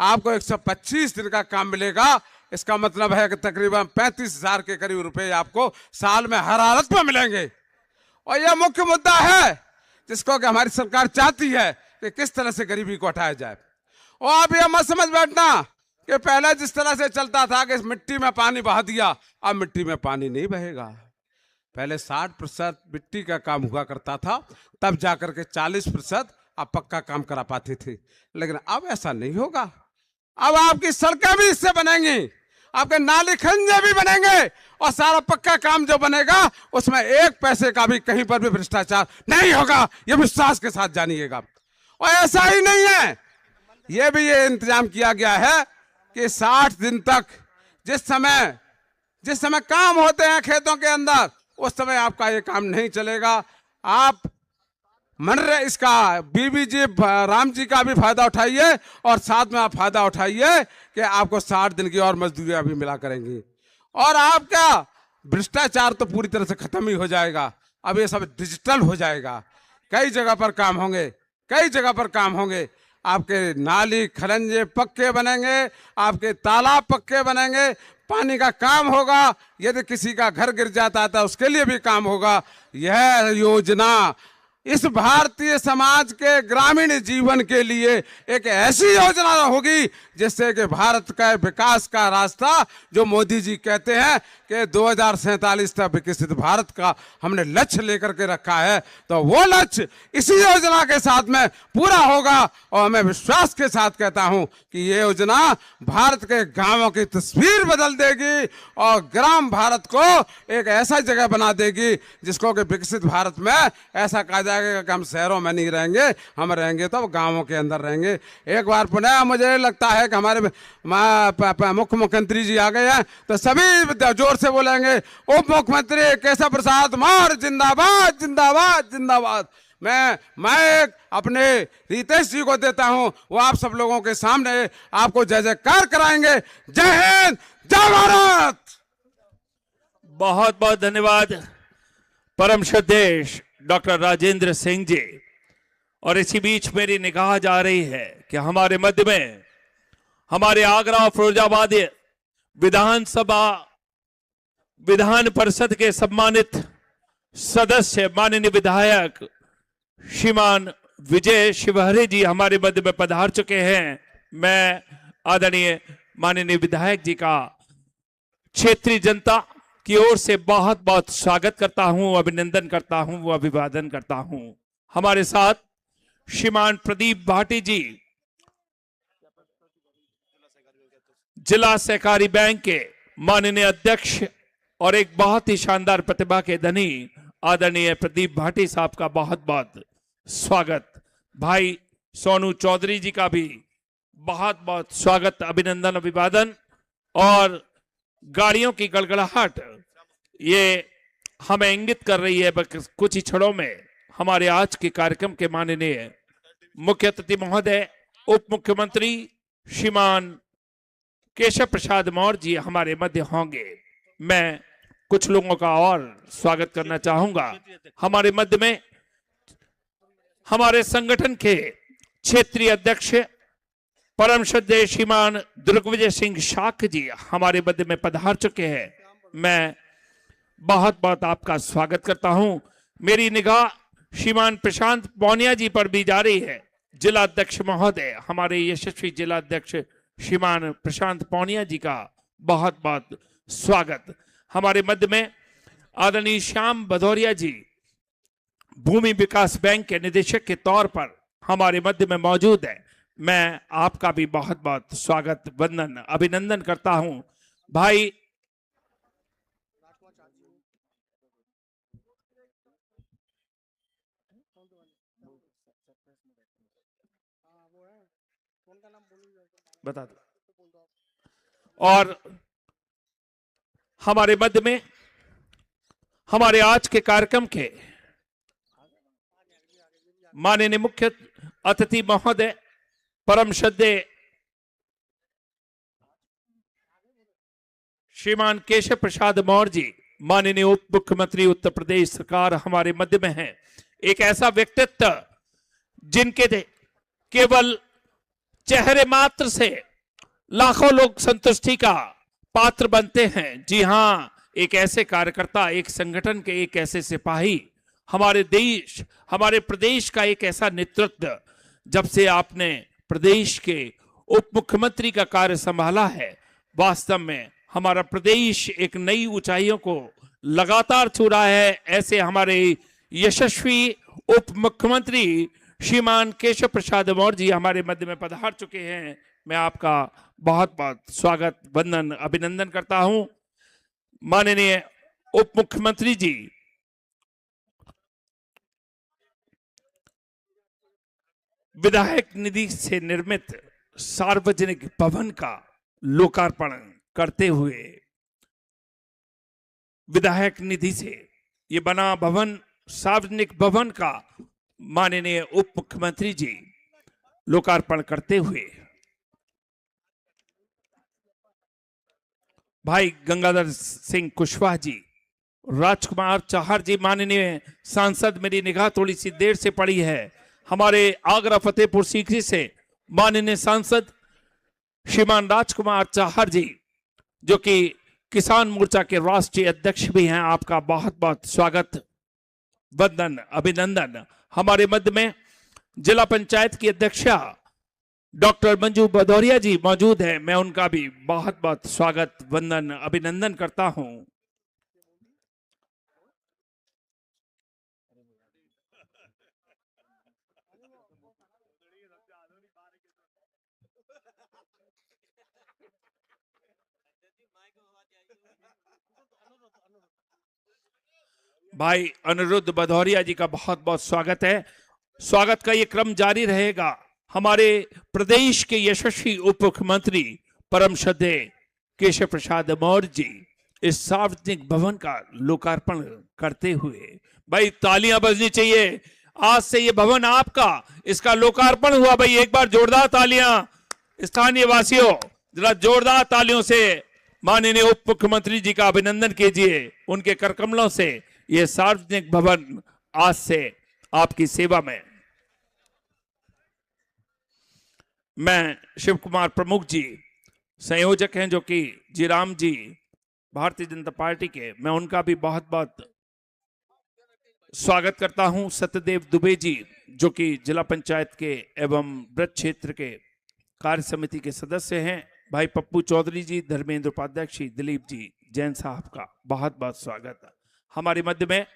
आपको 125 दिन का काम मिलेगा, इसका मतलब है कि तकरीबन 35,000 के करीब रुपए आपको साल में हर हालत में मिलेंगे। और यह मुख्य मुद्दा है जिसको कि हमारी सरकार चाहती है कि किस तरह से गरीबी को हटाया जाए। और आप यह मत समझ बैठना कि पहले जिस तरह से चलता था कि मिट्टी में पानी बहा दिया, अब मिट्टी में पानी नहीं बहेगा। पहले 60% मिट्टी का काम हुआ करता था, तब जाकर के 40% आप पक्का काम करा पाते थे, लेकिन अब ऐसा नहीं होगा। अब आपकी सड़कें भी इससे बनेंगी, आपके नाली खंजे भी बनेंगे, और सारा पक्का काम जो बनेगा उसमें एक पैसे का भी कहीं पर भी भ्रष्टाचार नहीं होगा। ये विश्वास के साथ जानिएगा। और ऐसा ही नहीं है, ये भी ये इंतजाम किया गया है कि 60 दिन तक जिस समय काम होते हैं खेतों के अंदर, उस समय आपका ये काम नहीं चलेगा। आप मनरे इसका बीबीजी राम जी का भी फायदा उठाइए, और साथ में आप फायदा उठाइए कि आपको 60 दिन की और मजदूरियां भी मिला करेंगी। और आपका भ्रष्टाचार तो पूरी तरह से खत्म ही हो जाएगा। अब ये सब डिजिटल हो जाएगा। कई जगह पर काम होंगे, कई जगह पर काम होंगे। आपके नाली खरंजे पक्के बनेंगे, आपके तालाब पक्के बनेंगे, पानी का काम होगा। यदि किसी का घर गिर जाता है तो उसके लिए भी काम होगा। यह योजना इस भारतीय समाज के ग्रामीण जीवन के लिए एक ऐसी योजना होगी जिससे कि भारत का विकास का रास्ता, जो मोदी जी कहते हैं कि 2047 तक विकसित भारत का हमने लक्ष्य लेकर के रखा है, तो वो लक्ष्य इसी योजना के साथ में पूरा होगा। और मैं विश्वास के साथ कहता हूं कि ये योजना भारत के गांवों की तस्वीर बदल देगी और ग्राम भारत को एक ऐसा जगह बना देगी जिसको कि विकसित भारत में ऐसा कहा जाएगा कि हम शहरों में नहीं रहेंगे, हम रहेंगे तो गांवों के अंदर रहेंगे। एक बार पुनः मुझे लगता है कि हमारे मुख्यमंत्री जी आ गए हैं, तो सभी जोर से बोलेंगे, उप मुख्यमंत्री केशव प्रसाद मौर्य जिंदाबाद जिंदाबाद जिंदाबाद। मैं अपने रितेश जी को देता हूं, वो आप सब लोगों के सामने आपको जय जयकार कराएंगे। जय हिंद, जय भारत। बहुत बहुत धन्यवाद परम श्रद्धेय डॉक्टर राजेंद्र सिंह जी। और इसी बीच मेरी निगाह जा रही है कि हमारे मध्य में हमारे आगरा फिरोजाबाद विधानसभा विधान परिषद के सम्मानित सदस्य माननीय विधायक श्रीमान विजय शिवहरे जी हमारे मध्य में पधार चुके हैं। मैं आदरणीय माननीय विधायक जी का क्षेत्रीय जनता की ओर से बहुत बहुत स्वागत करता हूं, अभिनंदन करता हूं, अभिवादन करता हूं। हमारे साथ श्रीमान प्रदीप भाटी जी, जिला सहकारी बैंक के माननीय अध्यक्ष और एक बहुत ही शानदार प्रतिभा के धनी आदरणीय प्रदीप भाटी साहब का बहुत बहुत स्वागत। भाई सोनू चौधरी जी का भी बहुत बहुत स्वागत, अभिनंदन, अभिवादन। और गाड़ियों की गड़गड़ाहट ये हमें इंगित कर रही है कुछ ही क्षणों में हमारे आज के कार्यक्रम के माननीय मुख्य अतिथि महोदय उप मुख्यमंत्री श्रीमान केशव प्रसाद मौर्य जी हमारे मध्य होंगे। मैं कुछ लोगों का और स्वागत करना चाहूंगा। हमारे मध्य में हमारे संगठन के क्षेत्रीय अध्यक्ष परम श्रद्धेय श्रीमान दुर्गविजय सिंह शाख जी हमारे मध्य में पधार चुके हैं। मैं बहुत बहुत आपका स्वागत करता हूं। मेरी निगाह श्रीमान प्रशांत पौनिया जी पर भी जा रही है। जिला अध्यक्ष महोदय, हमारे यशस्वी जिला अध्यक्ष श्रीमान प्रशांत पौनिया जी का बहुत बहुत स्वागत। हमारे मध्य में आदरणीय श्याम भदौरिया जी भूमि विकास बैंक के निदेशक के तौर पर हमारे मध्य में मौजूद है। मैं आपका भी बहुत बहुत स्वागत, वंदन, अभिनंदन करता हूं। भाई बता दो। और हमारे मध्य में हमारे आज के कार्यक्रम के माननीय मुख्य अतिथि महोदय परम श्रद्धेय श्रीमान केशव प्रसाद मौर्य जी, माननीय उप मुख्यमंत्री उत्तर प्रदेश सरकार, हमारे मध्य में है। एक ऐसा व्यक्तित्व जिनके केवल चेहरे मात्र से लाखों लोग संतुष्टि का पात्र बनते हैं। जी हां, एक ऐसे कार्यकर्ता, एक संगठन के एक ऐसे सिपाही, हमारे देश, हमारे प्रदेश का एक ऐसा नेतृत्व, जब से आपने प्रदेश के उप मुख्यमंत्री का कार्य संभाला है, वास्तव में हमारा प्रदेश एक नई ऊंचाइयों को लगातार छू रहा है। ऐसे हमारे यशस्वी उप मुख्यमंत्री श्रीमान केशव प्रसाद मौर्य जी हमारे मध्य में पधार चुके हैं। मैं आपका बहुत बहुत स्वागत, वंदन, अभिनंदन करता हूं। माननीय उप मुख्यमंत्री जी, विधायक निधि से निर्मित सार्वजनिक भवन का लोकार्पण करते हुए, विधायक निधि से ये बना भवन, सार्वजनिक भवन का माननीय उप मुख्यमंत्री जी लोकार्पण करते हुए भाई गंगाधर सिंह कुशवाहा जी, राजकुमार चाहर जी, माननीय सांसद, मेरी निगाह थोड़ी सी देर से पड़ी है, हमारे आगरा फतेहपुर सीकरी से माननीय सांसद श्रीमान राजकुमार चाहर जी, जो कि किसान मोर्चा के राष्ट्रीय अध्यक्ष भी हैं, आपका बहुत बहुत स्वागत, वंदन, अभिनंदन। हमारे मध्य में जिला पंचायत की अध्यक्षा डॉक्टर मंजू भदौरिया जी मौजूद हैं, मैं उनका भी बहुत बहुत स्वागत, वंदन, अभिनंदन करता हूं। भाई अनिरुद्ध भदौरिया जी का बहुत बहुत स्वागत है। स्वागत का ये क्रम जारी रहेगा। हमारे प्रदेश के यशस्वी उप मुख्यमंत्री परम श्रद्धेय केशव प्रसाद मौर्य जी इस सार्वजनिक भवन का लोकार्पण करते हुए, भाई तालियां बजनी चाहिए। आज से ये भवन आपका, इसका लोकार्पण हुआ। भाई एक बार जोरदार तालियां स्थानीय वासियों, जरा जोरदार तालियों से माननीय उप मुख्यमंत्री जी का अभिनंदन कीजिए। उनके करकमलों से ये सार्वजनिक भवन आज से आपकी सेवा में। मैं शिव कुमार प्रमुख जी संयोजक हैं, जो कि जीराम जी भारतीय जनता पार्टी के, मैं उनका भी बहुत बहुत स्वागत करता हूं। सत्यदेव दुबे जी, जो कि जिला पंचायत के एवं ब्रज क्षेत्र के कार्य समिति के सदस्य हैं। भाई पप्पू चौधरी जी, धर्मेंद्र उपाध्यक्ष जी, दिलीप जी जैन साहब का बहुत बहुत स्वागत। हमारे मध्य में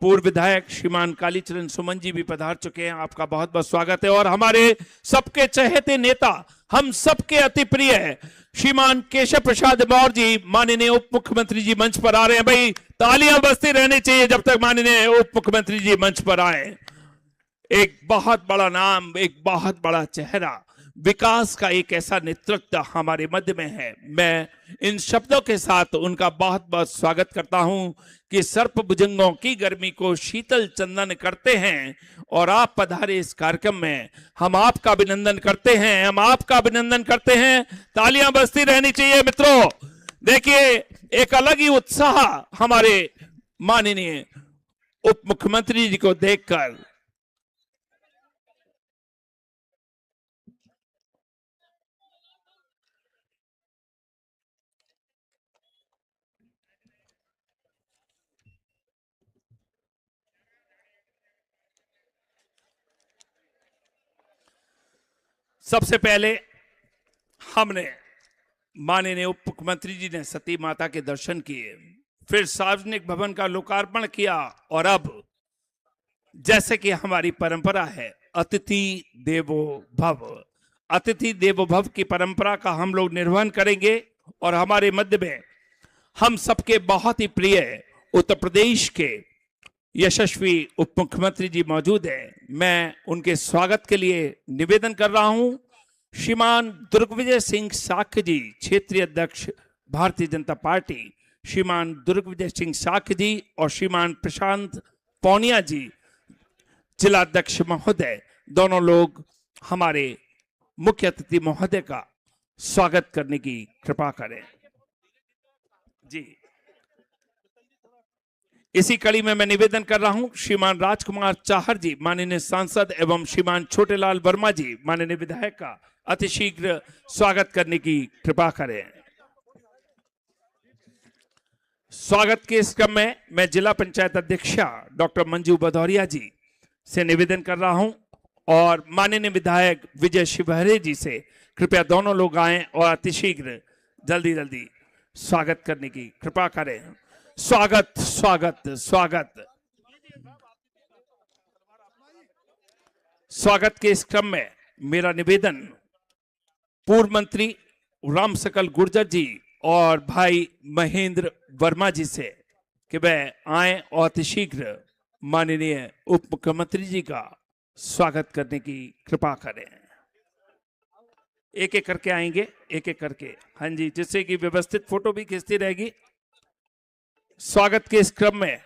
पूर्व विधायक श्रीमान कालीचरण सुमन जी भी पधार चुके हैं, आपका बहुत बहुत स्वागत है। और हमारे सबके चहेते नेता, हम सबके अति प्रिय श्रीमान केशव प्रसाद मौर्य जी, माननीय उप मुख्यमंत्री जी मंच पर आ रहे हैं। भाई तालियां बजती रहनी चाहिए जब तक माननीय उप मुख्यमंत्री जी मंच पर आए। एक बहुत बड़ा नाम, एक बहुत बड़ा चेहरा, विकास का एक ऐसा नेतृत्व हमारे मध्य में है। मैं इन शब्दों के साथ उनका बहुत बहुत स्वागत करता हूं कि सर्प भुजंगों की गर्मी को शीतल चंदन करते हैं और आप पधारे इस कार्यक्रम में। हम आपका अभिनंदन करते हैं, हम आपका अभिनंदन करते हैं। तालियां बजती रहनी चाहिए मित्रों। देखिए एक अलग ही उत्साह हमारे माननीय उप मुख्यमंत्री जी को देखकर। सबसे पहले हमने माननीय उप मुख्यमंत्री जी ने सती माता के दर्शन किए, फिर सार्वजनिक भवन का लोकार्पण किया और अब जैसे कि हमारी परंपरा है अतिथि देवो भव, अतिथि देवो भव की परंपरा का हम लोग निर्वहन करेंगे। और हमारे मध्य में हम सबके बहुत ही प्रिय उत्तर प्रदेश के यशस्वी उप मुख्यमंत्री जी मौजूद हैं। मैं उनके स्वागत के लिए निवेदन कर रहा हूं। श्रीमान दुर्गविजय सिंह साख्य जी, क्षेत्रीय अध्यक्ष भारतीय जनता पार्टी, श्रीमान दुर्गविजय सिंह साख्य जी और श्रीमान प्रशांत पौनिया जी, जिला अध्यक्ष महोदय, दोनों लोग हमारे मुख्य अतिथि महोदय का स्वागत करने की कृपा करें जी। इसी कड़ी में मैं निवेदन कर रहा हूं, श्रीमान राजकुमार चाहर जी, माननीय सांसद, एवं श्रीमान छोटेलाल वर्मा जी, माननीय विधायक का अतिशीघ्र स्वागत करने की कृपा करें। स्वागत के इस क्रम में मैं जिला पंचायत अध्यक्षा डॉक्टर मंजू भदौरिया जी से निवेदन कर रहा हूं और माननीय विधायक विजय शिवहरे जी से कृपया दोनों लोग आएं और अतिशीघ्र जल्दी जल्दी स्वागत करने की कृपा करें। स्वागत स्वागत स्वागत। स्वागत के इस क्रम में मेरा निवेदन पूर्व मंत्री राम सकल गुर्जर जी और भाई महेंद्र वर्मा जी से कि वह आए और अतिशीघ्र माननीय उप मुख्यमंत्री जी का स्वागत करने की कृपा करें। एक एक करके आएंगे, एक एक करके। हाँ जी, जिससे कि व्यवस्थित फोटो भी खींचती रहेगी। स्वागत के इस क्रम में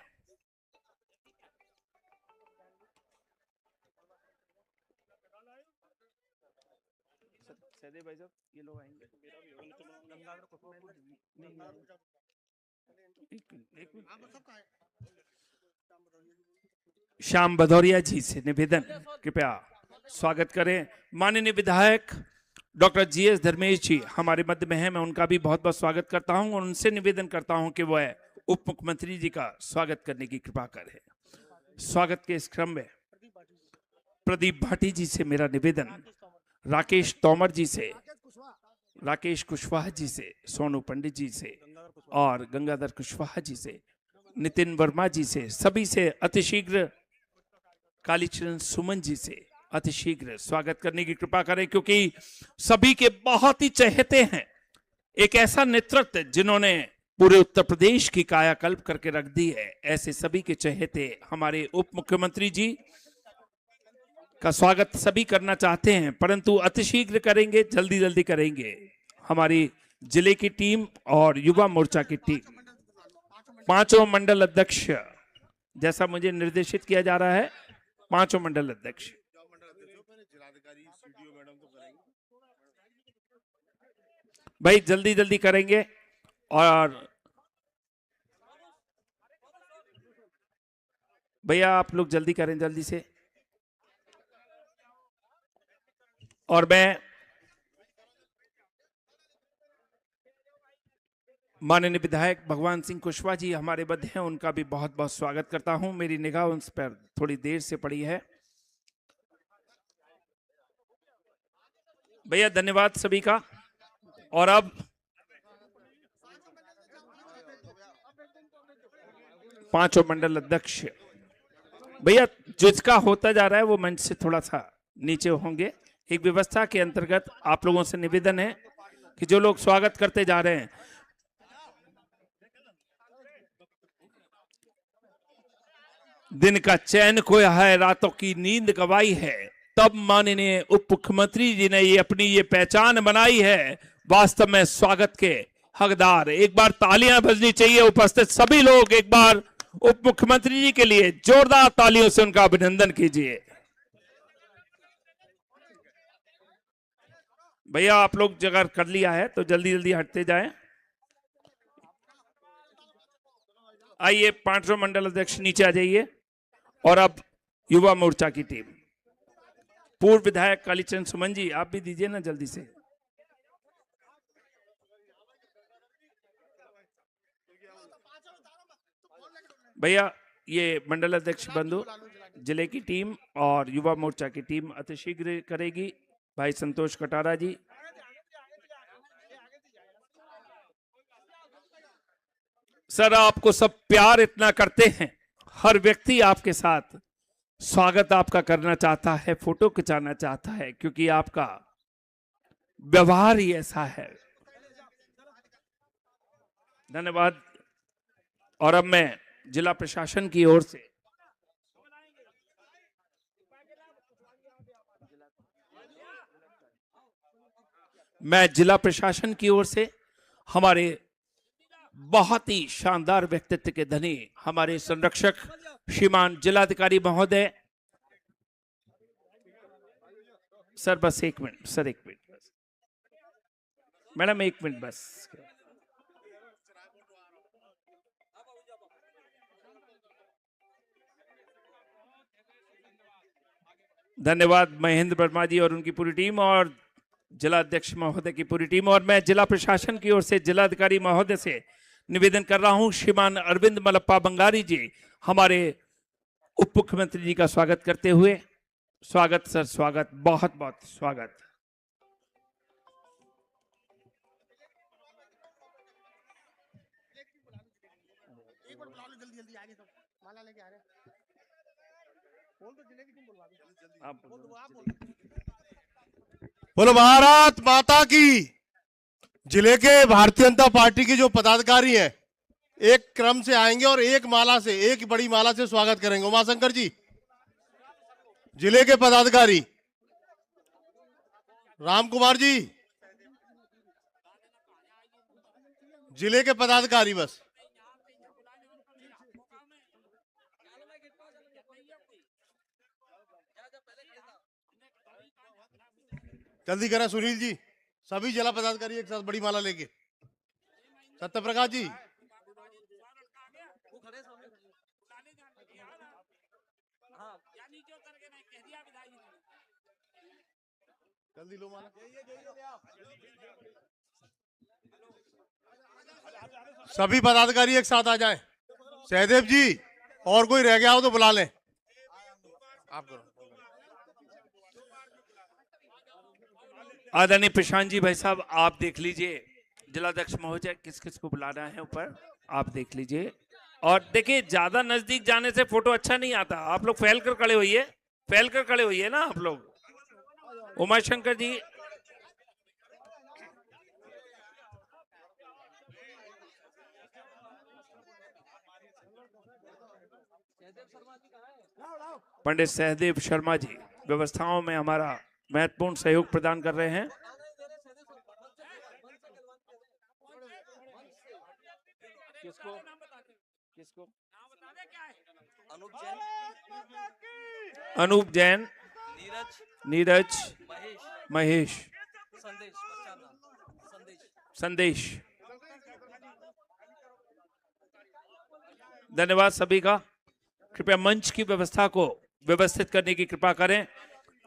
श्याम भदौरिया जी से निवेदन, कृपया स्वागत करें। माननीय विधायक डॉक्टर जीएस धर्मेश जी हमारे मध्य में हैं, मैं उनका भी बहुत बहुत स्वागत करता हूं और उनसे निवेदन करता हूं कि वह उप मुख्यमंत्री जी का स्वागत करने की कृपा करें। स्वागत के इस क्रम में प्रदीप भाटी जी से मेरा निवेदन, राकेश तोमर जी से, राकेश कुशवाहा जी से, सोनू पंडित जी से और गंगाधर कुशवाहा जी से, नितिन वर्मा जी से, सभी से अतिशीघ्र कालीचरण सुमन जी से अतिशीघ्र स्वागत करने की कृपा करें, क्योंकि सभी के बहुत ही चहेते हैं। एक ऐसा नेतृत्व जिन्होंने पूरे उत्तर प्रदेश की कायाकल्प करके रख दी है, ऐसे सभी के चहेते हमारे उप मुख्यमंत्री जी का स्वागत सभी करना चाहते हैं, परंतु अतिशीघ्र करेंगे, जल्दी जल्दी करेंगे। हमारी जिले की टीम और युवा मोर्चा की टीम, पांचों मंडल अध्यक्ष, जैसा मुझे निर्देशित किया जा रहा है, पांचों मंडल अध्यक्ष भाई जल्दी जल्दी करेंगे। और भैया आप लोग जल्दी करें, जल्दी से। और मैं माननीय विधायक भगवान सिंह कुशवाहा जी हमारे मध्य हैं, उनका भी बहुत बहुत स्वागत करता हूं। मेरी निगाह उन पर थोड़ी देर से पड़ी है। भैया धन्यवाद सभी का। और अब पांचों मंडल अध्यक्ष, भैया जिसका होता जा रहा है वो मंच से थोड़ा सा नीचे होंगे। एक व्यवस्था के अंतर्गत आप लोगों से निवेदन है कि जो लोग स्वागत करते जा रहे हैं, दिन का चैन खोया है, रातों की नींद गवाई है, तब माननीय उप मुख्यमंत्री जी ने ये अपनी ये पहचान बनाई है। वास्तव में स्वागत के हकदार, एक बार तालियां बजनी चाहिए। उपस्थित सभी लोग एक बार उप मुख्यमंत्री जी के लिए जोरदार तालियों से उनका अभिनंदन कीजिए। भैया आप लोग जगह कर लिया है तो जल्दी जल्दी हटते जाएं। आइए पांचों मंडल अध्यक्ष नीचे आ जाइए। और अब युवा मोर्चा की टीम, पूर्व विधायक कालीचरण सुमन जी आप भी दीजिए ना जल्दी से। भैया ये मंडल अध्यक्ष बंधु, जिले की टीम और युवा मोर्चा की टीम अतिशीघ्र करेगी। भाई संतोष कटारा जी, सर आपको सब प्यार इतना करते हैं, हर व्यक्ति आपके साथ स्वागत आपका करना चाहता है, फोटो खिंचाना चाहता है, क्योंकि आपका व्यवहार ही ऐसा है। धन्यवाद। और अब मैं जिला प्रशासन की ओर से मैं जिला प्रशासन की ओर से हमारे बहुत ही शानदार व्यक्तित्व के धनी हमारे संरक्षक श्रीमान जिलाधिकारी महोदय, सर बस 1 मिनट, सर 1 मिनट बस, मैडम 1 मिनट बस। धन्यवाद महेंद्र वर्मा जी और उनकी पूरी टीम और जिला अध्यक्ष महोदय की पूरी टीम। और मैं जिला प्रशासन की ओर से जिलाधिकारी महोदय से निवेदन कर रहा हूं, श्रीमान अरविंद मलप्पा बंगारी जी हमारे उप मुख्यमंत्री जी का स्वागत करते हुए। स्वागत सर, स्वागत, बहुत बहुत स्वागत। बोलो भारत माता की। जिले के भारतीय जनता पार्टी के जो पदाधिकारी हैं एक क्रम से आएंगे और एक माला से, एक बड़ी माला से स्वागत करेंगे। उमाशंकर जी, जिले के पदाधिकारी, राम कुमार जी, जिले के पदाधिकारी, बस जल्दी करें। सुनील जी, सभी जिला पदाधिकारी एक साथ बड़ी माला लेके। सत्य प्रकाश जी, जल्दी लो माला। सभी पदाधिकारी एक साथ आ जाएं। सहदेव जी, और कोई रह गया हो तो बुला लें। आप करो। आदरणीय प्रशांत जी, भाई साहब आप देख लीजिए जिलाध्यक्ष महोदय किस किस को बुलाना है ऊपर, आप देख लीजिए। और देखिए ज्यादा नजदीक जाने से फोटो अच्छा नहीं आता, आप लोग फैल कर खड़े होइए, फैल कर खड़े होइए ना आप लोग। उमाशंकर जी, पंडित सहदेव शर्मा जी व्यवस्थाओं में हमारा महत्वपूर्ण सहयोग प्रदान कर रहे हैं। किसको किसको? अनूप जैन, नीरज, महेश, संदेश। धन्यवाद सभी का। कृपया मंच की व्यवस्था को व्यवस्थित करने की कृपा करें।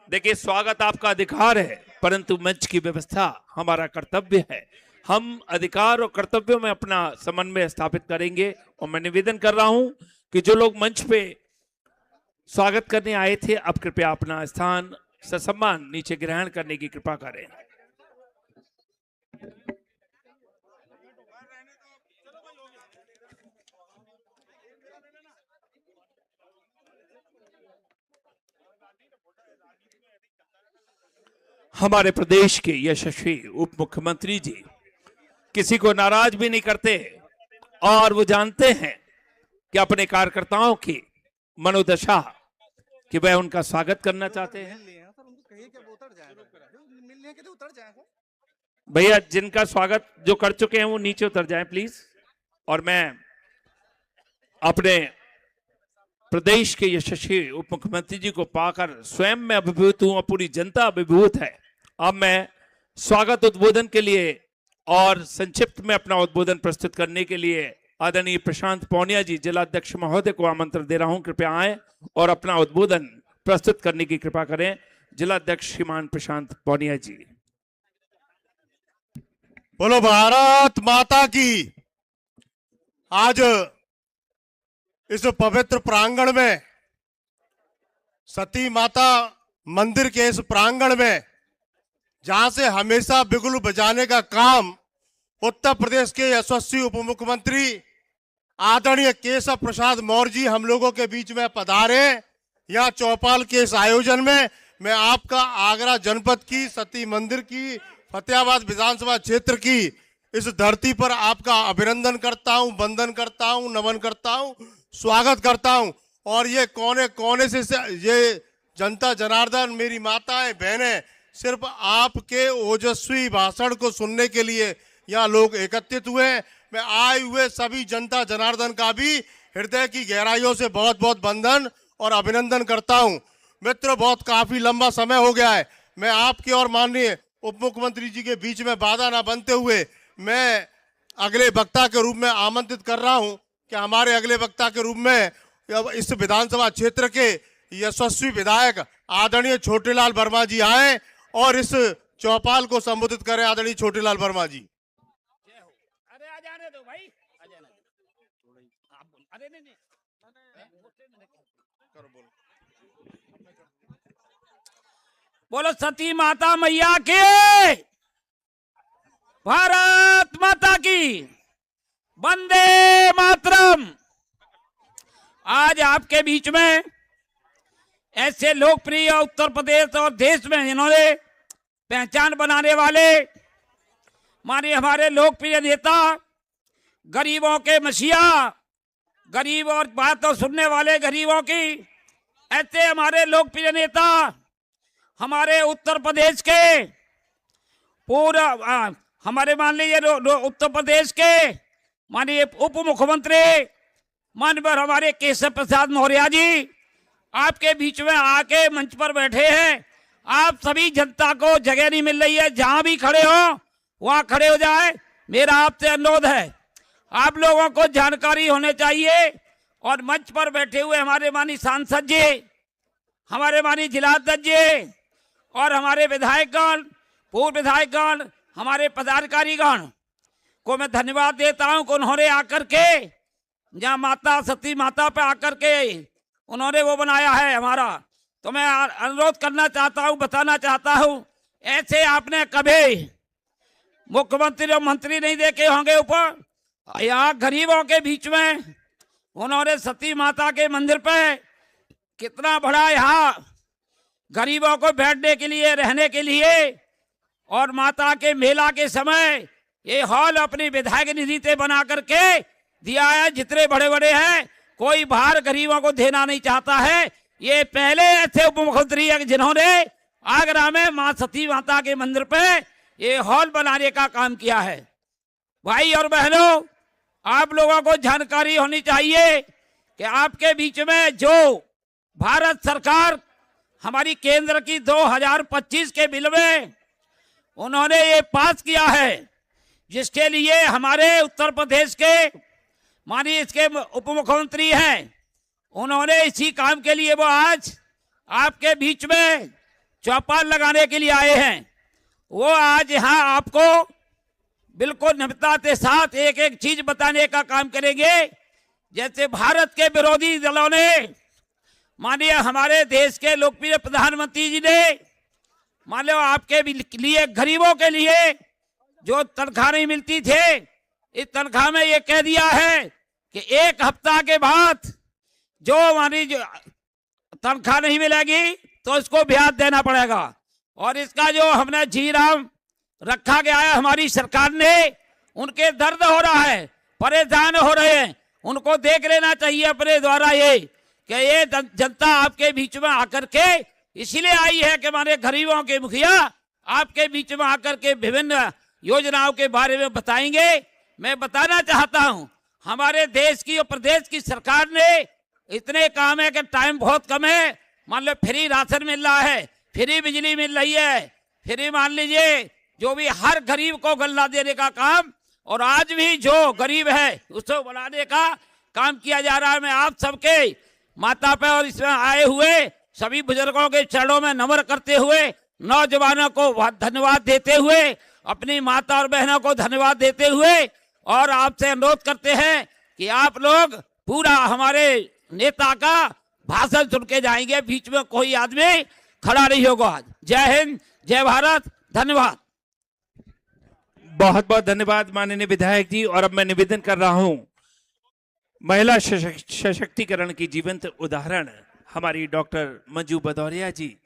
देखिए स्वागत आपका अधिकार है, परंतु मंच की व्यवस्था हमारा कर्तव्य है। हम अधिकार और कर्तव्यों में अपना समन्वय स्थापित करेंगे। और मैं निवेदन कर रहा हूं कि जो लोग मंच पे स्वागत करने आए थे, अब कृपया अपना स्थान ससम्मान नीचे ग्रहण करने की कृपा करें। हमारे प्रदेश के यशस्वी उप मुख्यमंत्री जी किसी को नाराज भी नहीं करते और वो जानते हैं कि अपने कार्यकर्ताओं की मनोदशा कि वह उनका स्वागत करना चाहते हैं। भैया जिनका स्वागत जो कर चुके हैं वो नीचे उतर जाएं प्लीज। और मैं अपने प्रदेश के यशस्वी उप मुख्यमंत्री जी को पाकर स्वयं में अभिभूत हूं और पूरी जनता अभिभूत है। अब मैं स्वागत उद्बोधन के लिए और संक्षिप्त में अपना उद्बोधन प्रस्तुत करने के लिए आदरणीय प्रशांत पौनिया जी जिलाध्यक्ष महोदय को आमंत्रण दे रहा हूं। कृपया आए और अपना उद्बोधन प्रस्तुत करने की कृपा करें। जिलाध्यक्ष श्रीमान प्रशांत पौनिया जी। बोलो भारत माता की। आज इस पवित्र प्रांगण में, सती माता मंदिर के इस प्रांगण में, जहां से हमेशा बिगुल बजाने का काम उत्तर प्रदेश के यशस्वी उप मुख्यमंत्री आदरणीय केशव प्रसाद मौर्य जी हम लोगों के बीच में पधारे। यहाँ चौपाल के इस आयोजन में मैं आपका आगरा जनपद की, सती मंदिर की, फतेहाबाद विधानसभा क्षेत्र की इस धरती पर आपका अभिनंदन करता हूं, वंदन करता हूं, नमन करता हूं, स्वागत करता हूं। और ये कोने कोने से ये जनता जनार्दन, मेरी माताएं, बहनें सिर्फ आपके ओजस्वी भाषण को सुनने के लिए यहाँ लोग एकत्रित हुए हैं। मैं आए हुए सभी जनता जनार्दन का भी हृदय की गहराइयों से बहुत बहुत वंदन और अभिनंदन करता हूं। मित्र, बहुत काफी लंबा समय हो गया है। मैं आपके और माननीय उप मुख्यमंत्री जी के बीच में बाधा ना बनते हुए मैं अगले वक्ता के रूप में आमंत्रित कर रहा हूं कि हमारे अगले वक्ता के रूप में इस विधानसभा क्षेत्र के यशस्वी विधायक आदरणीय छोटेलाल वर्मा जी आए और इस चौपाल को संबोधित करें। आदरणीय छोटेलाल वर्मा जी। अरे आ जाने दो भाई, आ जाने दो। अरे नहीं बोलो सती माता मैया के, भारत माता की, वंदे मातरम। आज आपके बीच में ऐसे लोकप्रिय उत्तर प्रदेश और देश में जिन्होंने पहचान बनाने वाले माने हमारे लोकप्रिय नेता, गरीबों के मसीहा, गरीब और बात तो सुनने वाले गरीबों की, ऐसे हमारे लोकप्रिय नेता हमारे उत्तर प्रदेश के पूरा हमारे मान लीजिए उत्तर प्रदेश के माननीय उप मुख्यमंत्री माननीय हमारे केशव प्रसाद मौर्य जी आपके बीच में आके मंच पर बैठे हैं। आप सभी जनता को जगह नहीं मिल रही है, जहां भी खड़े हो वहां खड़े हो जाए। मेरा आपसे अनुरोध है, आप लोगों को जानकारी होने चाहिए। और मंच पर बैठे हुए हमारे माननीय सांसद जी, हमारे माननीय जिलाध्यक्ष जी और हमारे विधायकगण, पूर्व विधायकगण, हमारे पदाधिकारीगण को मैं धन्यवाद देता हूं कि उन्होंने आकर के जहाँ माता सती माता पे आकर के उन्होंने वो बनाया है हमारा। तो मैं अनुरोध करना चाहता हूं, बताना चाहता हूं, ऐसे आपने कभी मुख्यमंत्री और मंत्री नहीं देखे होंगे ऊपर। यहाँ गरीबों के बीच में उन्होंने सती माता के मंदिर पे कितना बड़ा यहाँ गरीबों को बैठने के लिए, रहने के लिए और माता के मेला के समय ये हॉल अपनी विधायक निधि से बना करके दिया है। जितने बड़े बड़े हैं कोई बाहर गरीबों को देना नहीं चाहता है। ये पहले ऐसे उप मुख्यमंत्री है जिन्होंने आगरा में मां सती माता के मंदिर पे ये हॉल बनाने का काम किया है। भाई और बहनों, आप लोगों को जानकारी होनी चाहिए कि आपके बीच में जो भारत सरकार हमारी केंद्र की 2025 के बिल में उन्होंने ये पास किया है, जिसके लिए हमारे उत्तर प्रदेश के माननीय इसके उप मुख्यमंत्री हैं, उन्होंने इसी काम के लिए वो आज आपके बीच में चौपाल लगाने के लिए आए हैं। वो आज यहाँ आपको बिल्कुल नम्रता के साथ एक एक चीज बताने का काम करेंगे। जैसे भारत के विरोधी दलों ने माननीय हमारे देश के लोकप्रिय प्रधानमंत्री जी ने मान लो आपके लिए गरीबों के लिए जो तनख्वाह नहीं मिलती थे, इस तनख्वाह में ये कह दिया है कि एक हफ्ता के बाद जो हमारी तनख्वाह नहीं मिलेगी तो इसको ब्याज देना पड़ेगा। और इसका जो हमने जी राम रखा गया है हमारी सरकार ने, उनके दर्द हो रहा है, परेशान हो रहे हैं, उनको देख लेना चाहिए अपने द्वारा ये कि ये जनता आपके बीच में आकर के इसीलिए आई है कि माने गरीबों के मुखिया आपके बीच में आकर के विभिन्न योजनाओं के बारे में बताएंगे। मैं बताना चाहता हूं, हमारे देश की और प्रदेश की सरकार ने इतने काम है कि टाइम बहुत कम है। मान लो फ्री राशन मिल रहा है, फ्री बिजली मिल रही है, फ्री मान लीजिए जो भी हर गरीब को गल्ला देने का काम, और आज भी जो गरीब है उसको बढ़ाने का काम किया जा रहा है। मैं आप सबके माता पे और इसमें आए हुए सभी बुजुर्गों के चरणों में नमन करते हुए, नौजवानों को धन्यवाद देते हुए, अपनी माता और बहनों को धन्यवाद देते हुए और आपसे अनुरोध करते हैं कि आप लोग पूरा हमारे नेता का भाषण सुन के जाएंगे, बीच में कोई आदमी खड़ा नहीं होगा। जय हिंद, जय भारत, धन्यवाद। बहुत बहुत धन्यवाद माननीय विधायक जी। और अब मैं निवेदन कर रहा हूं महिला सशक्तिकरण की जीवंत उदाहरण हमारी डॉक्टर मंजू भदौरिया जी,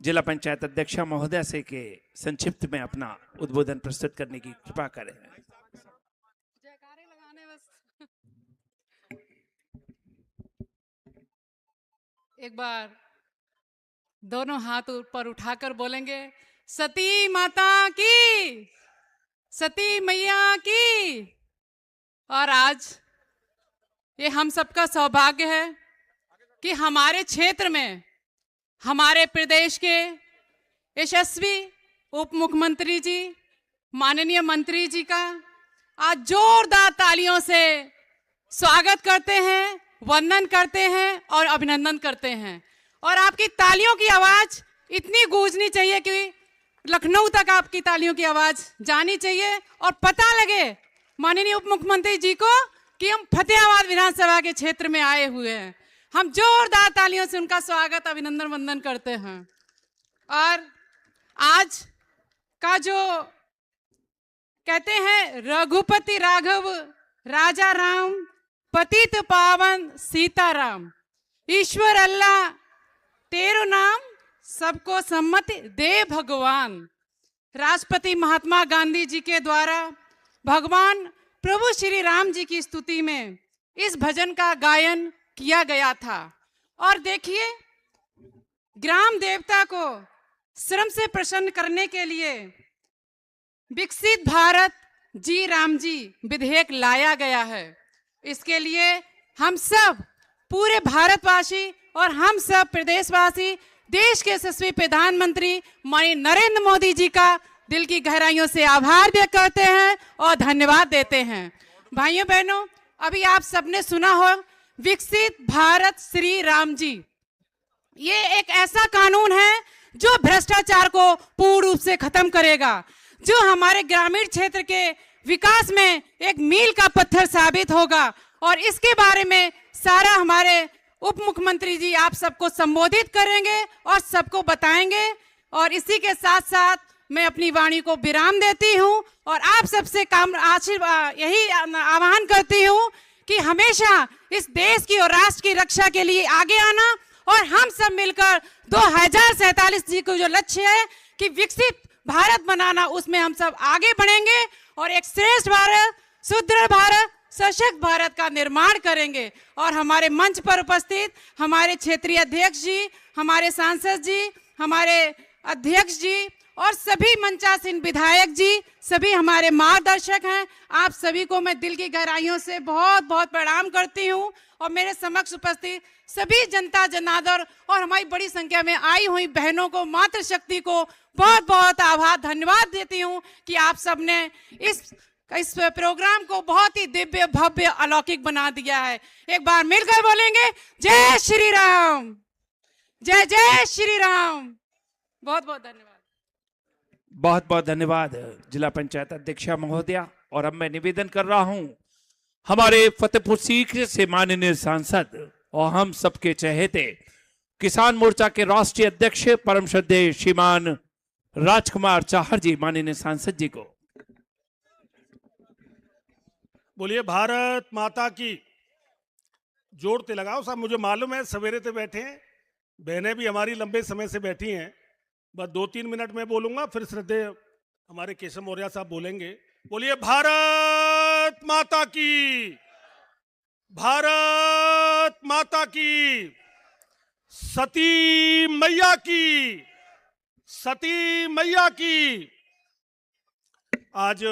जिला पंचायत अध्यक्षा महोदय से के संक्षिप्त में अपना उद्बोधन प्रस्तुत करने की कृपा करें। एक बार दोनों हाथ ऊपर उठाकर बोलेंगे, सती माता की, सती मैया की। और आज ये हम सबका सौभाग्य है कि हमारे क्षेत्र में हमारे प्रदेश के यशस्वी उप मुख्यमंत्री जी, माननीय मंत्री जी का आज जोरदार तालियों से स्वागत करते हैं, वंदन करते हैं और अभिनंदन करते हैं। और आपकी तालियों की आवाज इतनी गूंजनी चाहिए कि लखनऊ तक आपकी तालियों की आवाज जानी चाहिए और पता लगे माननीय उप मुख्यमंत्री जी को कि हम फतेहाबाद विधानसभा के क्षेत्र में आए हुए हैं। हम जोरदार तालियों से उनका स्वागत, अभिनंदन, वंदन करते हैं। और आज का जो कहते हैं रघुपति राघव राजा राम, पतित पावन सीताराम, ईश्वर अल्लाह तेरो नाम, सबको सम्मति दे भगवान। राष्ट्रपति महात्मा गांधी जी के द्वारा भगवान प्रभु श्री राम जी की स्तुति में इस भजन का गायन किया गया था। और देखिए, ग्राम देवता को श्रम से प्रसन्न करने के लिए विकसित भारत जी राम जी विधेयक लाया गया है। इसके लिए हम सब पूरे भारतवासी और हम सब प्रदेशवासी देश के यशस्वी प्रधानमंत्री माननीय नरेंद्र मोदी जी का दिल की गहराइयों से आभार व्यक्त करते हैं और धन्यवाद देते हैं। भाइयों बहनों, अभी आप सबने सुना हो विकसित भारत श्री राम जी, ये एक ऐसा कानून है जो भ्रष्टाचार को पूर्ण रूप से खत्म करेगा, जो हमारे ग्रामीण क्षेत्र के विकास में एक मील का पत्थर साबित होगा। और इसके बारे में सारा हमारे उप मुख्यमंत्री जी आप सबको संबोधित करेंगे और सबको बताएंगे। और इसी के साथ साथ मैं अपनी वाणी को विराम देती हूं और आप सबसे काम आशीर्वाद यही आह्वान करती हूं कि हमेशा इस देश की और राष्ट्र की रक्षा के लिए आगे आना और हम सब मिलकर 2047 जी को जो लक्ष्य है कि विकसित भारत बनाना, उसमें हम सब आगे बढ़ेंगे और एक श्रेष्ठ भारत, सुदृढ़ भारत, सशक्त भारत का निर्माण करेंगे। और हमारे मंच पर उपस्थित हमारे क्षेत्रीय अध्यक्ष जी, हमारे सांसद जी, हमारे अध्यक्ष जी और सभी मंचासीन विधायक जी, सभी हमारे मार्गदर्शक हैं, आप सभी को मैं दिल की गहराइयों से बहुत बहुत प्रणाम करती हूं। और मेरे समक्ष उपस्थित सभी जनता जनार्दन और हमारी बड़ी संख्या में आई हुई बहनों को, मातृशक्ति को बहुत बहुत आभार, धन्यवाद देती हूं कि आप सबने इस प्रोग्राम को बहुत ही दिव्य, भव्य, अलौकिक बना दिया है। एक बार मिलकर बोलेंगे जय श्री राम, जय जय श्री राम। बहुत बहुत धन्यवाद। बहुत बहुत धन्यवाद जिला पंचायत अध्यक्षा महोदया। और अब मैं निवेदन कर रहा हूं हमारे फतेहपुर सीकरी से माननीय सांसद और हम सबके चहेते किसान मोर्चा के राष्ट्रीय अध्यक्ष परम श्रद्धेय श्रीमान राजकुमार चाहर जी, माननीय सांसद जी को। बोलिए भारत माता की। जोर ते लगाओ साहब, मुझे मालूम है सवेरे से बैठे हैं, बहनें भी हमारी लंबे समय से बैठी हैं। बस 2-3 मिनट में बोलूंगा, फिर श्रद्धेय हमारे केशव मौर्य साहब बोलेंगे। बोलिए भारत माता की, भारत माता की, सती मैया की, सती मैया की। आज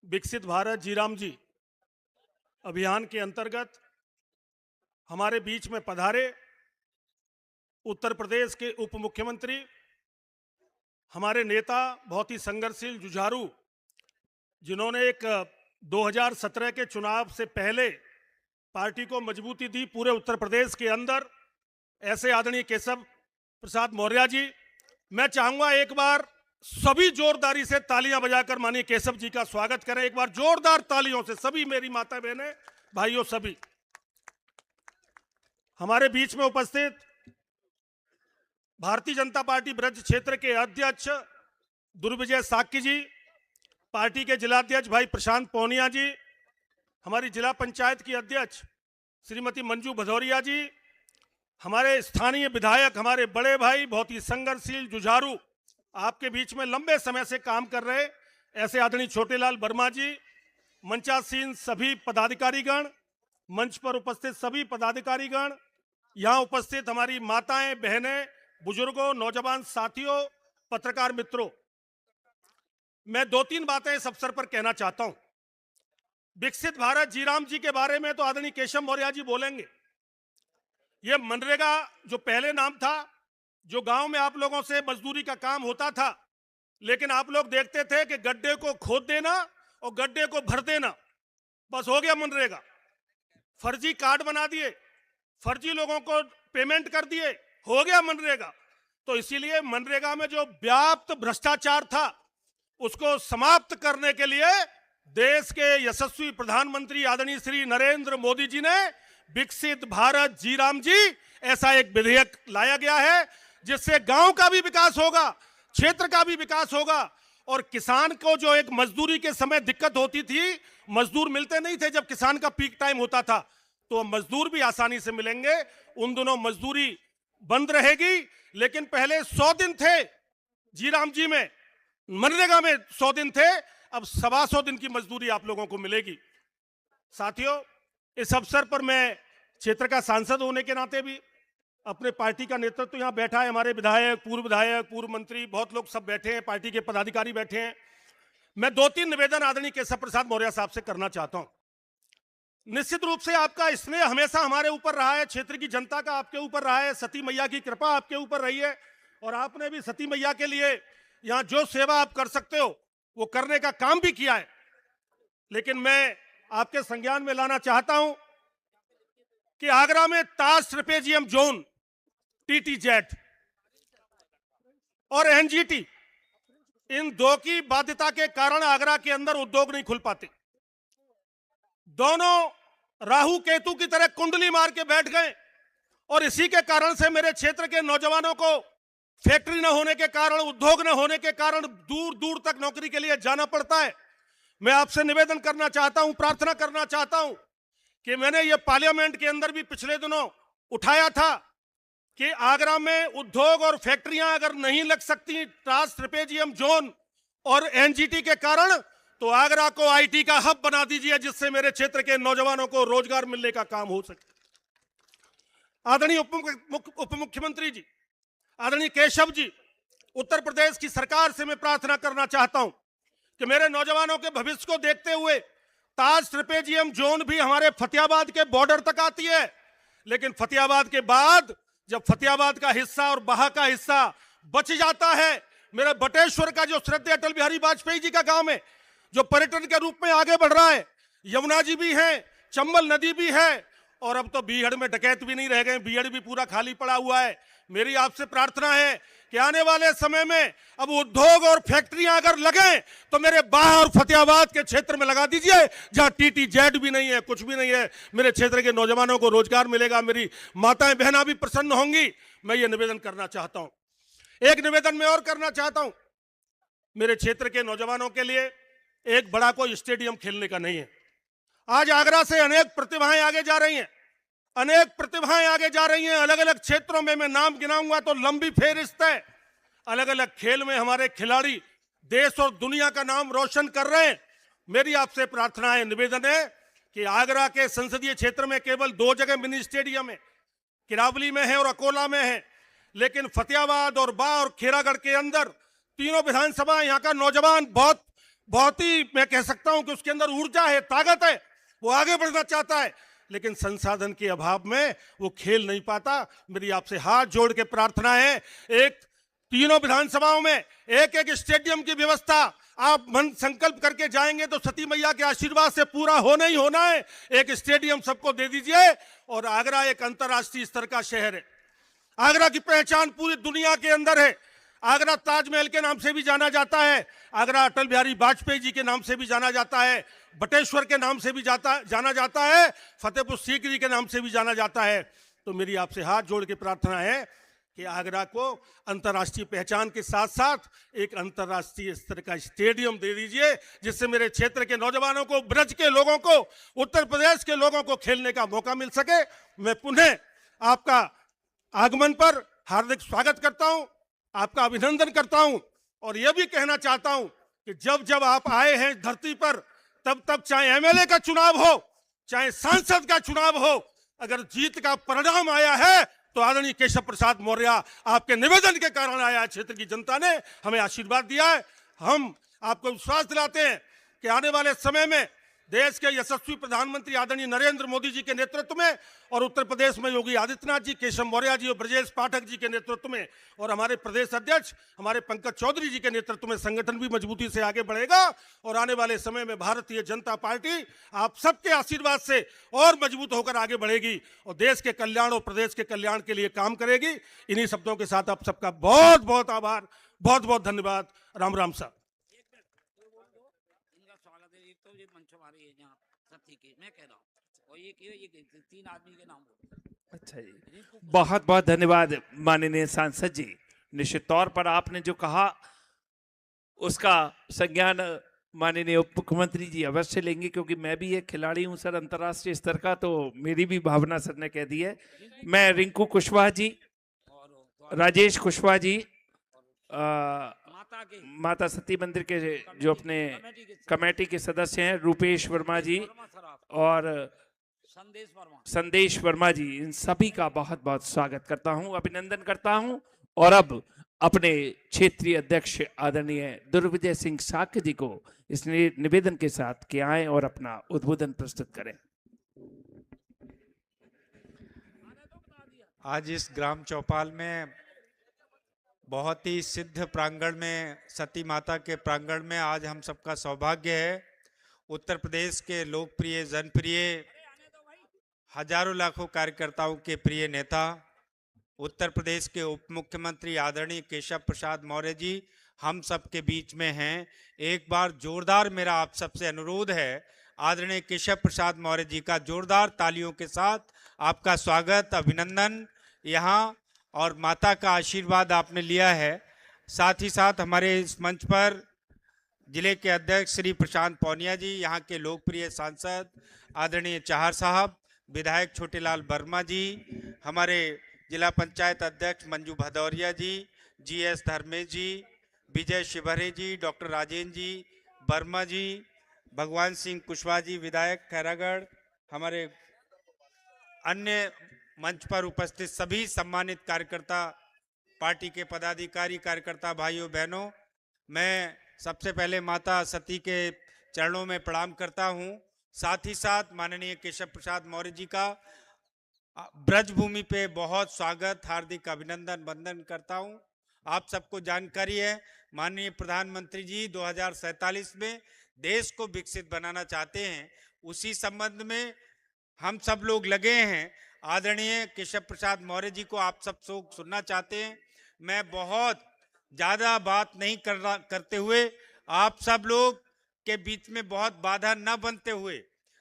विकसित भारत जी राम जी अभियान के अंतर्गत हमारे बीच में पधारे उत्तर प्रदेश के उप मुख्यमंत्री, हमारे नेता, बहुत ही संघर्षशील, जुझारू, जिन्होंने एक 2017 के चुनाव से पहले पार्टी को मजबूती दी पूरे उत्तर प्रदेश के अंदर, ऐसे आदरणीय केशव प्रसाद मौर्य जी। मैं चाहूंगा एक बार सभी जोरदारी से तालियां बजाकर माननीय केशव जी का स्वागत करें। एक बार जोरदार तालियों से सभी मेरी माता बहनें, भाइयों, सभी। हमारे बीच में उपस्थित भारतीय जनता पार्टी ब्रज क्षेत्र के अध्यक्ष दुर्विजय साक्य जी, पार्टी के जिलाध्यक्ष भाई प्रशांत पौनिया जी, हमारी जिला पंचायत की अध्यक्ष श्रीमती मंजू भदौरिया जी, हमारे स्थानीय विधायक, हमारे बड़े भाई, बहुत ही संघर्षशील, जुझारू, आपके बीच में लंबे समय से काम कर रहे ऐसे आदरणीय छोटेलाल वर्मा जी, मंचासीन सभी पदाधिकारीगण, मंच पर उपस्थित सभी पदाधिकारीगण, यहाँ उपस्थित हमारी माताएं, बहनें, बुजुर्गों, नौजवान साथियों, पत्रकार मित्रों, मैं 2-3 बातें इस अवसर पर कहना चाहता हूं। विकसित भारत जीराम जी के बारे में तो आदरणीय केशव मौर्य जी बोलेंगे। यह मनरेगा जो पहले नाम था, जो गांव में आप लोगों से मजदूरी का काम होता था, लेकिन आप लोग देखते थे कि गड्ढे को खोद देना और गड्ढे को भर देना, बस हो गया मनरेगा। फर्जी कार्ड बना दिए, फर्जी लोगों को पेमेंट कर दिए, हो गया मनरेगा। तो इसीलिए मनरेगा में जो व्याप्त भ्रष्टाचार था उसको समाप्त करने के लिए देश के यशस्वी प्रधानमंत्री आदरणीय श्री नरेंद्र मोदी जी ने विकसित भारत जीराम जी ऐसा एक विधेयक लाया गया है, जिससे गांव का भी विकास होगा, क्षेत्र का भी विकास होगा। और किसान को जो एक मजदूरी के समय दिक्कत होती थी, मजदूर मिलते नहीं थे जब किसान का पीक टाइम होता था, तो मजदूर भी आसानी से मिलेंगे। उन दिनों मजदूरी बंद रहेगी, लेकिन पहले 100 दिन थे जीराम जी में, मनरेगा में 100 दिन थे, अब 125 दिन की मजदूरी आप लोगों को मिलेगी। साथियों, इस अवसर पर मैं क्षेत्र का सांसद होने के नाते भी, अपने पार्टी का नेतृत्व यहाँ बैठा है, हमारे विधायक, पूर्व मंत्री, बहुत लोग सब बैठे हैं, पार्टी के पदाधिकारी बैठे हैं। मैं 2-3 निवेदन आदरणीय केशव प्रसाद मौर्य साहब से करना चाहता हूं। निश्चित रूप से आपका स्नेह हमेशा हमारे ऊपर रहा है, क्षेत्र की जनता का आपके ऊपर रहा है, सती मैया की कृपा आपके ऊपर रही है, और आपने भी सती मैया के लिए यहाँ जो सेवा आप कर सकते हो वो करने का काम भी किया है। लेकिन मैं आपके संज्ञान में लाना चाहता हूं कि आगरा में ताज ट्रेपेजियम जोन, TTZ और NGT, इन दो की बाध्यता के कारण आगरा के अंदर उद्योग नहीं खुल पाते। दोनों राहु केतु की तरह कुंडली मार के बैठ गए, और इसी के कारण से मेरे क्षेत्र के नौजवानों को फैक्ट्री न होने के कारण, उद्योग न होने के कारण दूर दूर तक नौकरी के लिए जाना पड़ता है। मैं आपसे निवेदन करना चाहता हूं, प्रार्थना करना चाहता हूं कि मैंने ये पार्लियामेंट के अंदर भी पिछले दिनों उठाया था कि आगरा में उद्योग और फैक्ट्रियां अगर नहीं लग सकती ताज ट्रेपेजियम जोन और NGT के कारण, तो आगरा को IT का हब बना दीजिए, जिससे मेरे क्षेत्र के नौजवानों को रोजगार मिलने का काम हो सके। आदरणीय उप मुख्यमंत्री जी, आदरणीय केशव जी, उत्तर प्रदेश की सरकार से मैं प्रार्थना करना चाहता हूं कि मेरे नौजवानों के भविष्य को देखते हुए ताज ट्रेपेजियम जोन भी हमारे फतेहाबाद के बॉर्डर तक आती है, लेकिन फतेहाबाद के बाद जब फतेहाबाद का हिस्सा और बहा का हिस्सा बच जाता है, मेरे बटेश्वर का जो श्रद्धेय अटल बिहारी वाजपेयी जी का गांव है, जो पर्यटन के रूप में आगे बढ़ रहा है, यमुना जी भी है, चंबल नदी भी है, और अब तो बीहड़ में डकैत भी नहीं रह गए, बीहड़ भी पूरा खाली पड़ा हुआ है। मेरी आपसे प्रार्थना है कि आने वाले समय में अब उद्योग और फैक्ट्रियां अगर लगे तो मेरे बाह और फतेहाबाद के क्षेत्र में लगा दीजिए, जहां TTZ भी नहीं है, कुछ भी नहीं है। मेरे क्षेत्र के नौजवानों को रोजगार मिलेगा, मेरी माताएं बहना भी प्रसन्न होंगी। मैं ये निवेदन करना चाहता हूं। एक निवेदन मैं और करना चाहता हूं, मेरे क्षेत्र के नौजवानों के लिए एक बड़ा कोई स्टेडियम खेलने का नहीं है। आज आगरा से अनेक प्रतिभाएं आगे जा रही हैं, अनेक प्रतिभाएं आगे जा रही हैं, अलग अलग क्षेत्रों में। मैं नाम गिनाऊंगा तो लंबी फेहरिस्त है। अलग अलग खेल में हमारे खिलाड़ी देश और दुनिया का नाम रोशन कर रहे हैं। मेरी आपसे प्रार्थना है, निवेदन है कि आगरा के संसदीय क्षेत्र में केवल 2 जगह मिनी स्टेडियम है, किरावली में है और अकोला में है, लेकिन फतेहाबाद और बा और खेरागढ़ के अंदर तीनों विधानसभा, यहाँ का नौजवान बहुत ही मैं कह सकता हूं कि उसके अंदर ऊर्जा है, ताकत है, वो आगे बढ़ना चाहता है, लेकिन संसाधन के अभाव में वो खेल नहीं पाता। मेरी आपसे हाथ जोड़ के प्रार्थना है, एक तीनों विधानसभाओं में एक एक स्टेडियम की व्यवस्था आप मन संकल्प करके जाएंगे तो सती मैया के आशीर्वाद से पूरा होना ही होना है। एक स्टेडियम सबको दे दीजिए। और आगरा एक अंतर्राष्ट्रीय स्तर का शहर है, आगरा की पहचान पूरी दुनिया के अंदर है। आगरा ताजमहल के नाम से भी जाना जाता है, आगरा अटल बिहारी वाजपेयी जी के नाम से भी जाना जाता है, बटेश्वर के नाम से भी जाना जाता है, फतेहपुर सीकरी के नाम से भी जाना जाता है। तो मेरी आपसे हाथ जोड़ के प्रार्थना है कि आगरा को अंतर्राष्ट्रीय पहचान के साथ साथ एक अंतर्राष्ट्रीय स्तर का स्टेडियम दे दीजिए, जिससे मेरे क्षेत्र के नौजवानों को, ब्रज के लोगों को, उत्तर प्रदेश के लोगों को खेलने का मौका मिल सके। मैं पुनः आपका आगमन पर हार्दिक स्वागत करता हूं, आपका अभिनंदन करता हूं, और यह भी कहना चाहता हूं कि जब जब आप आए हैं धरती पर, तब तब चाहे MLA का चुनाव हो, चाहे सांसद का चुनाव हो, अगर जीत का परिणाम आया है तो आदरणीय केशव प्रसाद मौर्य आपके निवेदन के कारण आया है। क्षेत्र की जनता ने हमें आशीर्वाद दिया है। हम आपको विश्वास दिलाते हैं कि आने वाले समय में देश के यशस्वी प्रधानमंत्री आदरणीय नरेंद्र मोदी जी के नेतृत्व में और उत्तर प्रदेश में योगी आदित्यनाथ जी, केशव मौर्य जी और ब्रजेश पाठक जी के नेतृत्व में और हमारे प्रदेश अध्यक्ष हमारे पंकज चौधरी जी के नेतृत्व में संगठन भी मजबूती से आगे बढ़ेगा और आने वाले समय में भारतीय जनता पार्टी आप सबके आशीर्वाद से और मजबूत होकर आगे बढ़ेगी और देश के कल्याण और प्रदेश के कल्याण के लिए काम करेगी। इन्हीं शब्दों के साथ आप सबका बहुत बहुत आभार, बहुत बहुत धन्यवाद। राम राम साहब। अच्छा जी, बहुत बहुत धन्यवाद माननीय सांसद जी। निश्चित तौर पर आपने जो कहा उसका संज्ञान माननीय उप मुख्यमंत्री जी अवश्य लेंगे, क्योंकि मैं भी एक खिलाड़ी हूं सर अंतर्राष्ट्रीय स्तर का, तो मेरी भी भावना सर ने कह दी है। मैं रिंकू कुशवाहा जी, राजेश कुशवाहा जी, माता सती मंदिर के जो अपने कमेटी के सदस्य हैं, रूपेश वर्मा जी और संदेश वर्मा जी, इन सभी का बहुत बहुत स्वागत करता हूं, अभिनंदन करता हूं। और अब अपने क्षेत्रीय अध्यक्ष आदरणीय दुर्विजय सिंह साक्य जी को इस निवेदन के साथ कि आए और अपना उद्बोधन प्रस्तुत करें। आज इस ग्राम चौपाल में बहुत ही सिद्ध प्रांगण में, सती माता के प्रांगण में आज हम सबका सौभाग्य है। उत्तर प्रदेश के लोकप्रिय, जनप्रिय, हजारों लाखों कार्यकर्ताओं के प्रिय नेता, उत्तर प्रदेश के उप मुख्यमंत्री आदरणीय केशव प्रसाद मौर्य जी हम सब के बीच में हैं। एक बार जोरदार मेरा आप सबसे अनुरोध है, आदरणीय केशव प्रसाद मौर्य जी का जोरदार तालियों के साथ आपका स्वागत, अभिनंदन यहाँ, और माता का आशीर्वाद आपने लिया है। साथ ही साथ हमारे इस मंच पर जिले के अध्यक्ष श्री प्रशांत पौनिया जी, यहाँ के लोकप्रिय सांसद आदरणीय चाहर साहब, विधायक छोटेलाल वर्मा जी, हमारे जिला पंचायत अध्यक्ष मंजू भदौरिया जी, जीएस धर्मेश जी, विजय शिवहरे जी, डॉक्टर राजेंद्र जी वर्मा जी, भगवान सिंह कुशवाहा जी विधायक खैरागढ़, हमारे अन्य मंच पर उपस्थित सभी सम्मानित कार्यकर्ता, पार्टी के पदाधिकारी, कार्यकर्ता भाइयों बहनों, मैं सबसे पहले माता सती के चरणों में प्रणाम करता हूं। साथ ही साथ माननीय केशव प्रसाद मौर्य जी का ब्रजभूमि पे बहुत स्वागत, हार्दिक अभिनंदन, वंदन करता हूं। आप सबको जानकारी है, माननीय प्रधानमंत्री जी 2047 में देश को विकसित बनाना चाहते हैं। उसी संबंध में हम सब लोग लगे हैं। आदरणीय केशव प्रसाद मौर्य जी को आप सब सुनना चाहते हैं। मैं बहुत ज़्यादा बात नहीं करते हुए, आप सब लोग के बीच में बहुत बाधा न बनते हुए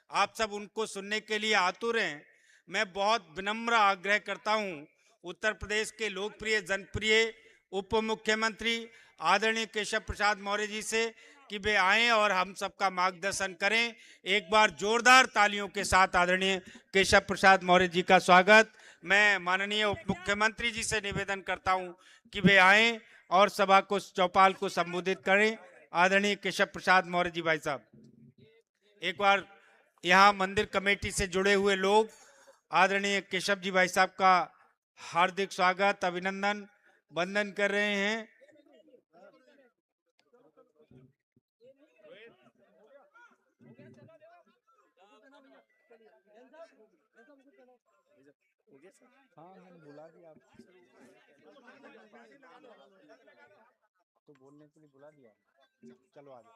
आप सब उनको सुनने के लिए आतुर हैं। मैं बहुत विनम्र आग्रह करता हूं उत्तर प्रदेश के लोकप्रिय, जनप्रिय उप मुख्यमंत्री आदरणीय केशव प्रसाद मौर्य जी से कि वे आएं और हम सबका मार्गदर्शन करें। एक बार जोरदार तालियों के साथ आदरणीय केशव प्रसाद मौर्य जी का स्वागत। मैं माननीय उप मुख्यमंत्री जी से निवेदन करता हूं कि वे आएं और सभा को, चौपाल को संबोधित करें। आदरणीय केशव प्रसाद मौर्य जी भाई साहब, एक बार यहाँ मंदिर कमेटी से जुड़े हुए लोग आदरणीय केशव जी भाई साहब का हार्दिक स्वागत, अभिनंदन, वंदन कर रहे हैं। बुला दिया तो बोलने के लिए बुला दिया, चलो आ जाओ।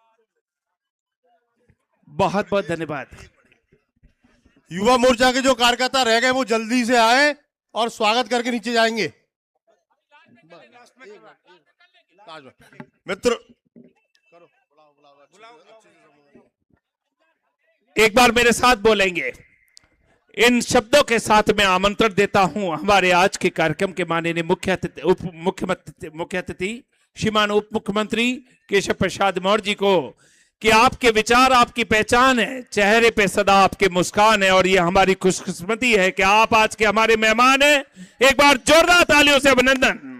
बहुत बहुत धन्यवाद। युवा मोर्चा के जो कार्यकर्ता रह गए वो जल्दी से आए और स्वागत करके नीचे जाएंगे। मित्र एक बार मेरे साथ बोलेंगे। इन शब्दों के साथ मैं आमंत्रण देता हूं हमारे आज के कार्यक्रम के माननीय मुख्य अतिथि श्रीमान उप मुख्यमंत्री केशव प्रसाद मौर्य जी को कि आपके विचार, आपकी पहचान है, चेहरे पे सदा आपके मुस्कान है और ये हमारी खुशकिस्मती है कि आप आज के हमारे मेहमान हैं। एक बार जोरदार तालियों से अभिनंदन।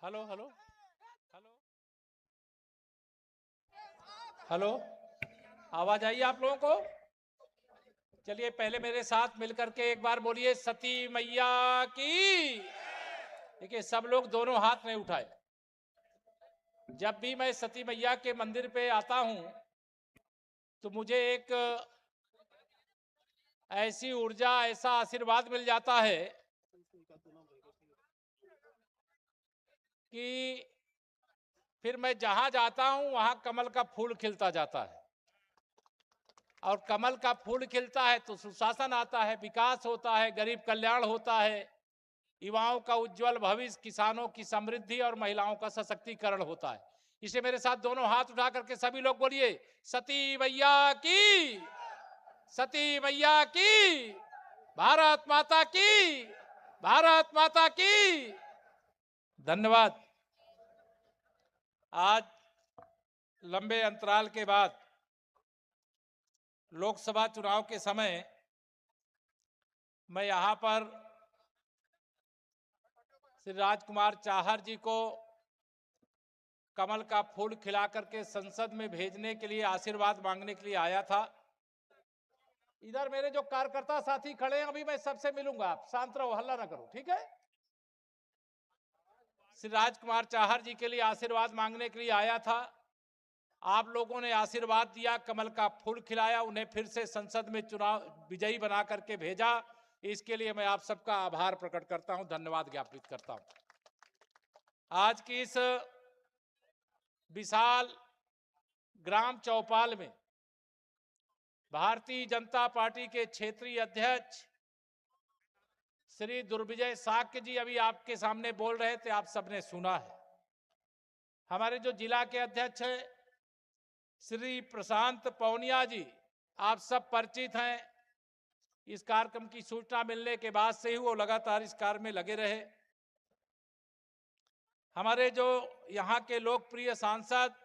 हेलो हेलो हेलो हेलो, आवाज आई आप लोगों को? चलिए पहले मेरे साथ मिलकर के एक बार बोलिए सती मैया की। देखिए सब लोग दोनों हाथ नहीं उठाए। जब भी मैं सती मैया के मंदिर पे आता हूं तो मुझे एक ऐसी ऊर्जा, ऐसा आशीर्वाद मिल जाता है कि फिर मैं जहां जाता हूं वहां कमल का फूल खिलता जाता है, और कमल का फूल खिलता है तो सुशासन आता है, विकास होता है, गरीब कल्याण होता है, युवाओं का उज्जवल भविष्य, किसानों की समृद्धि और महिलाओं का सशक्तिकरण होता है। इसलिए मेरे साथ दोनों हाथ उठा करके सभी लोग बोलिए सती मैया की, सती मैया की, भारत माता की, भारत माता की। धन्यवाद। आज लंबे अंतराल के बाद लोकसभा चुनाव के समय मैं यहां पर श्री राजकुमार चाहर जी को कमल का फूल खिला करके संसद में भेजने के लिए, आशीर्वाद मांगने के लिए आया था। इधर मेरे जो कार्यकर्ता साथी खड़े हैं, अभी मैं सबसे मिलूंगा, आप शांत रहो, हल्ला ना करो, ठीक है? श्री राजकुमार चाहर जी के लिए आशीर्वाद मांगने के लिए आया था। आप लोगों ने आशीर्वाद दिया, कमल का फूल खिलाया, उन्हें फिर से संसद में चुनाव विजयी बना करके भेजा। इसके लिए मैं आप सबका आभार प्रकट करता हूं, धन्यवाद ज्ञापित करता हूं। आज की इस विशाल ग्राम चौपाल में भारतीय जनता पार्टी के क्षेत्रीय अध्यक्ष श्री दुर्विजय साक्य जी अभी आपके सामने बोल रहे थे, आप सबने सुना है। हमारे जो जिला के अध्यक्ष हैं श्री प्रशांत पौनिया जी, आप सब परिचित हैं। इस कार्यक्रम की सूचना मिलने के बाद से ही वो लगातार इस कार्य में लगे रहे। हमारे जो यहाँ के लोकप्रिय सांसद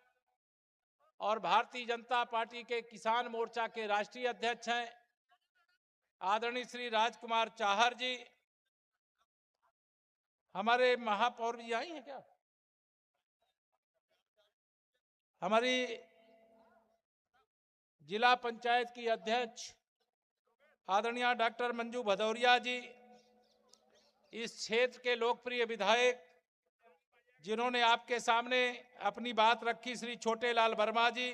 और भारतीय जनता पार्टी के किसान मोर्चा के राष्ट्रीय अध्यक्ष हैं आदरणीय श्री राजकुमार चाहर जी। हमारे महापौर जी आई हैं क्या? हमारी जिला पंचायत की अध्यक्ष आदरणीय डॉक्टर मंजू भदौरिया जी, इस क्षेत्र के लोकप्रिय विधायक जिन्होंने आपके सामने अपनी बात रखी श्री छोटेलाल वर्मा जी,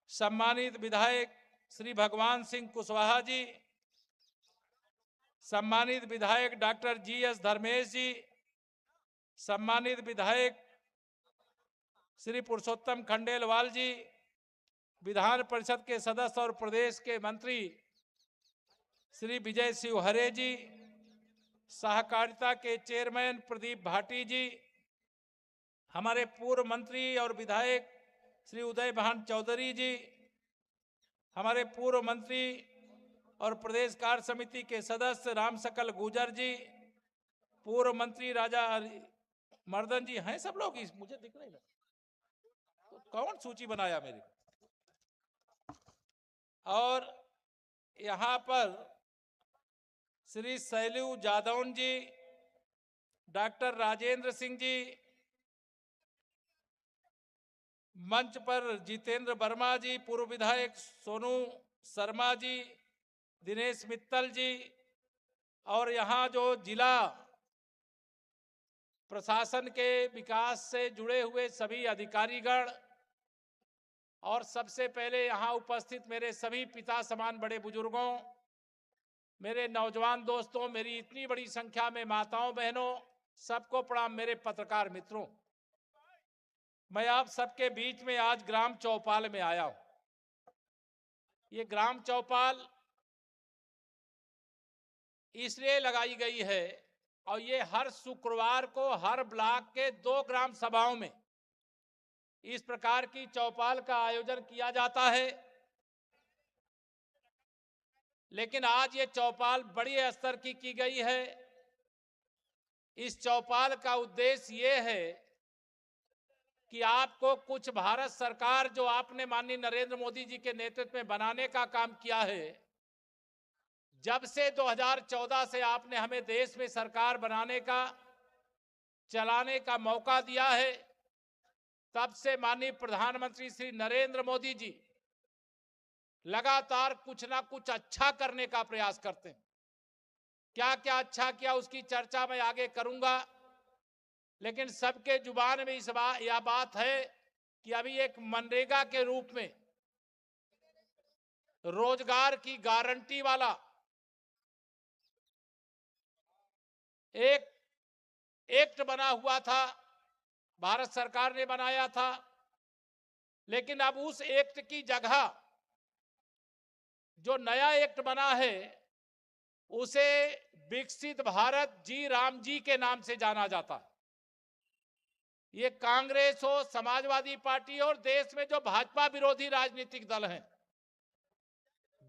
सम्मानित विधायक श्री भगवान सिंह कुशवाहा जी, सम्मानित विधायक डॉक्टर GS धर्मेश जी, सम्मानित विधायक श्री पुरुषोत्तम खंडेलवाल जी, विधान परिषद के सदस्य और प्रदेश के मंत्री श्री विजय शिवहरे जी, सहकारिता के चेयरमैन प्रदीप भाटी जी, हमारे पूर्व मंत्री और विधायक श्री उदय भान चौधरी जी, हमारे पूर्व मंत्री और प्रदेश कार्य समिति के सदस्य राम सकल गुर्जर जी, पूर्व मंत्री राजा मर्दन जी, हैं सब लोग? मुझे दिख नहीं लगा तो कौन सूची बनाया मेरी? और यहाँ पर श्री शैलू जादौन जी, डॉक्टर राजेंद्र सिंह जी, मंच पर जितेंद्र वर्मा जी, पूर्व विधायक सोनू शर्मा जी, दिनेश मित्तल जी, और यहाँ जो जिला प्रशासन के विकास से जुड़े हुए सभी अधिकारीगण, और सबसे पहले यहाँ उपस्थित मेरे सभी पिता समान बड़े बुजुर्गों, मेरे नौजवान दोस्तों, मेरी इतनी बड़ी संख्या में माताओं बहनों, सबको प्रणाम। मेरे पत्रकार मित्रों, मैं आप सबके बीच में आज ग्राम चौपाल में आया हूं। ये ग्राम चौपाल इसलिए लगाई गई है, और ये हर शुक्रवार को हर ब्लॉक के 2 ग्राम सभाओं में इस प्रकार की चौपाल का आयोजन किया जाता है। लेकिन आज ये चौपाल बड़ी स्तर की गई है। इस चौपाल का उद्देश्य ये है कि आपको कुछ भारत सरकार जो आपने माननीय नरेंद्र मोदी जी के नेतृत्व में बनाने का काम किया है, जब से 2014 से आपने हमें देश में सरकार बनाने का चलाने का मौका दिया है, तब से माननीय प्रधानमंत्री श्री नरेंद्र मोदी जी लगातार कुछ ना कुछ अच्छा करने का प्रयास करते हैं। क्या क्या अच्छा किया उसकी चर्चा मैं आगे करूंगा, लेकिन सबके जुबान में यह बात है कि अभी एक मनरेगा के रूप में रोजगार की गारंटी वाला एक एक्ट बना हुआ था, भारत सरकार ने बनाया था, लेकिन अब उस एक्ट की जगह जो नया एक्ट बना है उसे विकसित भारत जी राम जी के नाम से जाना जाता है। ये कांग्रेस हो, समाजवादी पार्टी और देश में जो भाजपा विरोधी राजनीतिक दल हैं,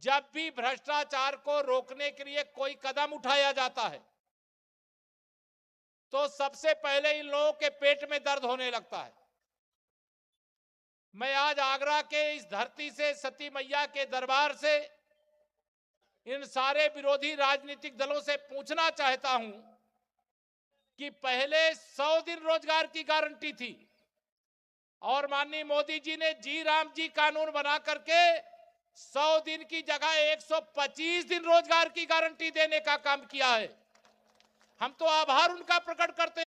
जब भी भ्रष्टाचार को रोकने के लिए कोई कदम उठाया जाता है तो सबसे पहले इन लोगों के पेट में दर्द होने लगता है। मैं आज आगरा के इस धरती से, सती मैया के दरबार से इन सारे विरोधी राजनीतिक दलों से पूछना चाहता हूं कि पहले 100 दिन रोजगार की गारंटी थी और माननीय मोदी जी ने जी राम जी कानून बना करके 100 दिन की जगह 125 दिन रोजगार की गारंटी देने का काम किया है। हम तो आभार उनका प्रकट करते हैं।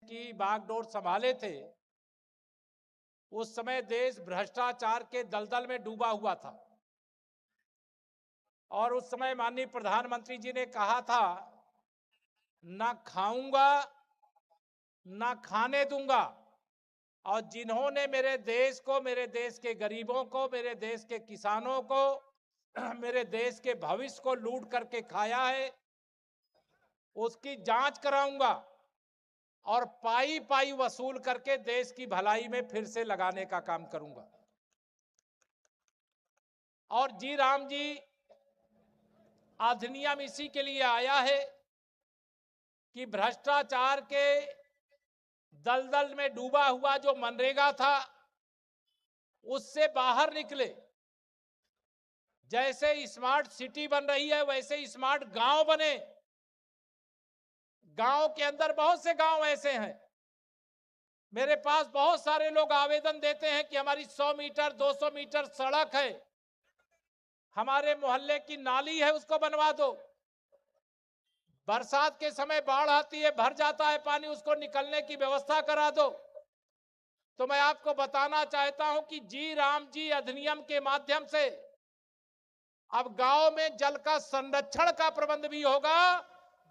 की बागडोर संभाले थे, उस समय देश भ्रष्टाचार के दलदल में डूबा हुआ था और उस समय माननीय प्रधानमंत्री जी ने कहा था, ना खाऊंगा ना खाने दूंगा। और जिन्होंने मेरे देश को, मेरे देश के गरीबों को, मेरे देश के किसानों को, मेरे देश के भविष्य को लूट करके खाया है, उसकी जांच कराऊंगा और पाई पाई वसूल करके देश की भलाई में फिर से लगाने का काम करूंगा। और जी राम जी अधिनियम इसी के लिए आया है कि भ्रष्टाचार के दलदल में डूबा हुआ जो मनरेगा था उससे बाहर निकले। जैसे स्मार्ट सिटी बन रही है वैसे स्मार्ट गांव बने। गांव के अंदर बहुत से गांव ऐसे हैं, मेरे पास बहुत सारे लोग आवेदन देते हैं कि हमारी 100 मीटर 200 मीटर सड़क है, हमारे मोहल्ले की नाली है उसको बनवा दो। बरसात के समय बाढ़ आती है, भर जाता है पानी, उसको निकलने की व्यवस्था करा दो। तो मैं आपको बताना चाहता हूं कि जी राम जी अधिनियम के माध्यम से अब गांव में जल का संरक्षण का प्रबंध भी होगा,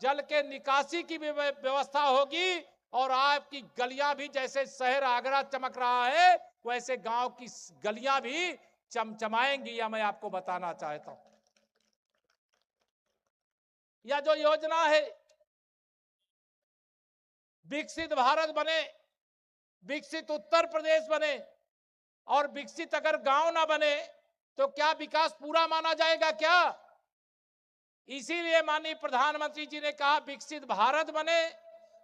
जल के निकासी की भी व्यवस्था होगी, और आपकी गलियां भी जैसे शहर आगरा चमक रहा है वैसे गांव की गलियां भी चमचमाएंगी। या मैं आपको बताना चाहता हूं, यह जो योजना है विकसित भारत बने, विकसित उत्तर प्रदेश बने, और विकसित अगर गांव ना बने तो क्या विकास पूरा माना जाएगा क्या? इसीलिए माननीय प्रधानमंत्री जी ने कहा विकसित भारत बने,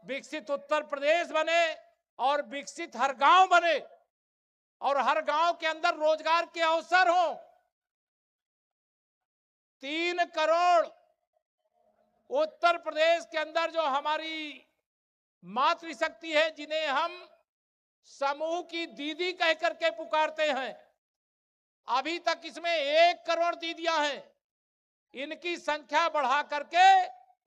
विकसित उत्तर प्रदेश बने, और विकसित हर गांव बने, और हर गांव के अंदर रोजगार के अवसर हो। 3 करोड़ उत्तर प्रदेश के अंदर जो हमारी मातृशक्ति है, जिन्हें हम समूह की दीदी कह करके पुकारते हैं, अभी तक इसमें 1 करोड़ दीदियां हैं। इनकी संख्या बढ़ा करके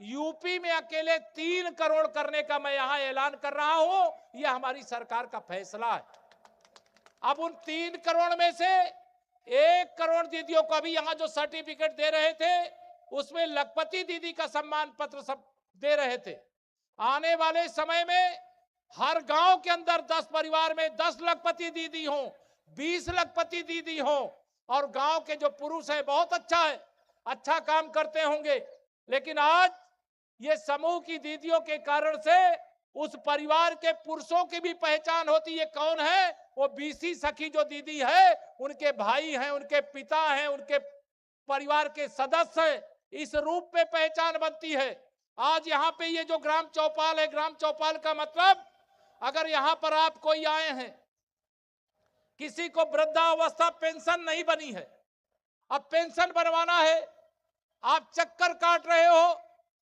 यूपी में अकेले 3 करोड़ करने का मैं यहां ऐलान कर रहा हूं। यह हमारी सरकार का फैसला है। अब उन 3 करोड़ में से 1 करोड़ दीदियों को अभी यहां जो सर्टिफिकेट दे रहे थे उसमें लखपति दीदी का सम्मान पत्र सब दे रहे थे। आने वाले समय में हर गांव के अंदर 10 परिवार में 10 लखपति दीदी हो, 20 लखपति दीदी हो, और गांव के जो पुरुष हैं बहुत अच्छा है, अच्छा काम करते होंगे, लेकिन आज ये समूह की दीदियों के कारण से उस परिवार के पुरुषों की भी पहचान होती है। कौन है वो? बीसी सखी जो दीदी है, उनके भाई हैं, उनके पिता हैं, उनके परिवार के सदस्य हैं, इस रूप में पहचान बनती है। आज यहाँ पे ये जो ग्राम चौपाल है, ग्राम चौपाल का मतलब अगर यहाँ पर आप कोई आए हैं, किसी को वृद्धावस्था पेंशन नहीं बनी है, अब पेंशन बनवाना है, आप चक्कर काट रहे हो,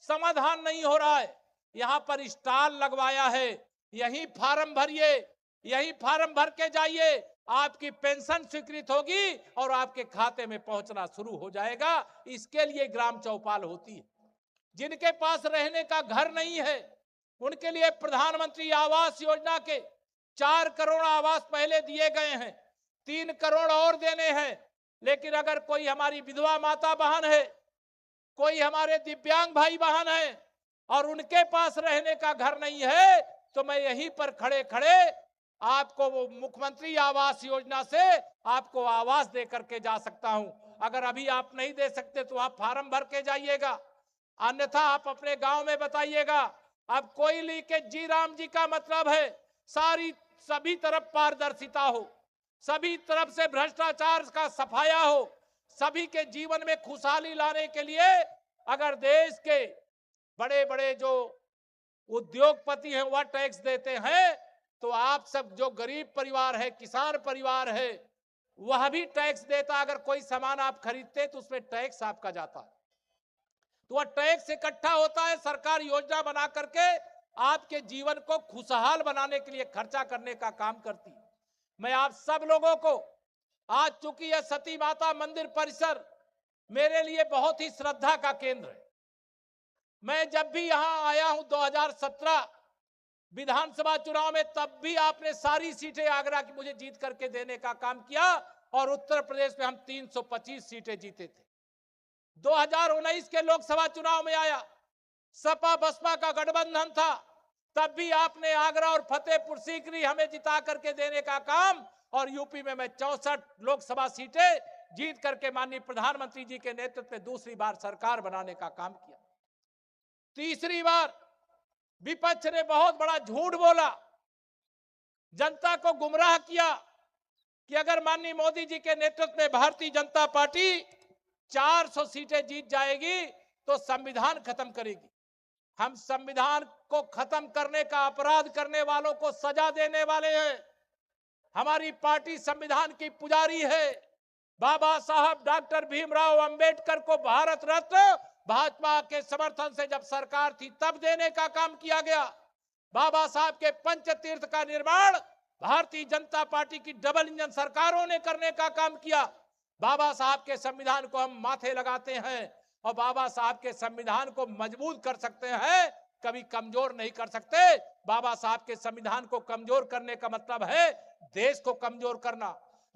समाधान नहीं हो रहा है, यहाँ पर स्टॉल लगवाया है, यही फार्म भरिए, यही फार्म भर के जाइए, आपकी पेंशन स्वीकृत होगी और आपके खाते में पहुंचना शुरू हो जाएगा। इसके लिए ग्राम चौपाल होती है। जिनके पास रहने का घर नहीं है उनके लिए प्रधानमंत्री आवास योजना के 4 करोड़ आवास पहले दिए गए हैं, 3 करोड़ और देने हैं। लेकिन अगर कोई हमारी विधवा माता बहन है, कोई हमारे दिव्यांग भाई बहन है और उनके पास रहने का घर नहीं है, तो मैं यहीं पर खड़े खड़े आपको वो मुख्यमंत्री आवास योजना से आपको आवास दे करके जा सकता हूं। अगर अभी आप नहीं दे सकते तो आप फार्म भर के जाइएगा, अन्यथा आप अपने गांव में बताइएगा। अब कोई लीकेज, जी राम जी का मतलब है सभी तरफ पारदर्शिता हो, सभी तरफ से भ्रष्टाचार का सफाया हो, सभी के जीवन में खुशहाली लाने के लिए अगर देश के बड़े बड़े जो उद्योगपति हैं वह टैक्स देते हैं, तो आप सब जो गरीब परिवार है, किसान परिवार है, वह भी टैक्स देता। अगर कोई सामान आप खरीदते तो उसमें टैक्स आपका जाता है, तो वह टैक्स इकट्ठा होता है, सरकार योजना बना करके आपके जीवन को खुशहाल बनाने के लिए खर्चा करने का काम करती है। मैं आप सब लोगों को, आज चूंकि यह सती माता मंदिर परिसर मेरे लिए बहुत ही श्रद्धा का केंद्र है, मैं जब भी यहां आया हूं 2017 विधानसभा चुनाव में, तब भी आपने सारी सीटें आगरा की मुझे जीत करके देने का काम किया, और उत्तर प्रदेश में हम 325 सीटें जीते थे। 2019 के लोकसभा चुनाव में आया, सपा बसपा का गठबंधन था, तब भी आपने आगरा और फतेहपुर सीकरी हमें जिता करके देने का काम, और यूपी में मैं 64 लोकसभा सीटें जीत करके माननीय प्रधानमंत्री जी के नेतृत्व में दूसरी बार सरकार बनाने का काम किया। तीसरी बार विपक्ष ने बहुत बड़ा झूठ बोला, जनता को गुमराह किया कि अगर माननीय मोदी जी के नेतृत्व में भारतीय जनता पार्टी 400 सीटें जीत जाएगी तो संविधान खत्म करेगी। हम संविधान को खत्म करने का अपराध करने वालों को सजा देने वाले हैं। हमारी पार्टी संविधान की पुजारी है। बाबा साहब डॉक्टर भीमराव अंबेडकर को भारत रत्न भाजपा के समर्थन से जब सरकार थी तब देने का काम किया गया। बाबा साहब के पंचतीर्थ का निर्माण भारतीय जनता पार्टी की डबल इंजन सरकारों ने करने का काम किया। बाबा साहब के संविधान को हम माथे लगाते हैं और बाबा साहब के संविधान को मजबूत कर सकते हैं, कभी कमजोर नहीं कर सकते। बाबा साहब के संविधान को कमजोर करने का मतलब है देश को कमजोर करना,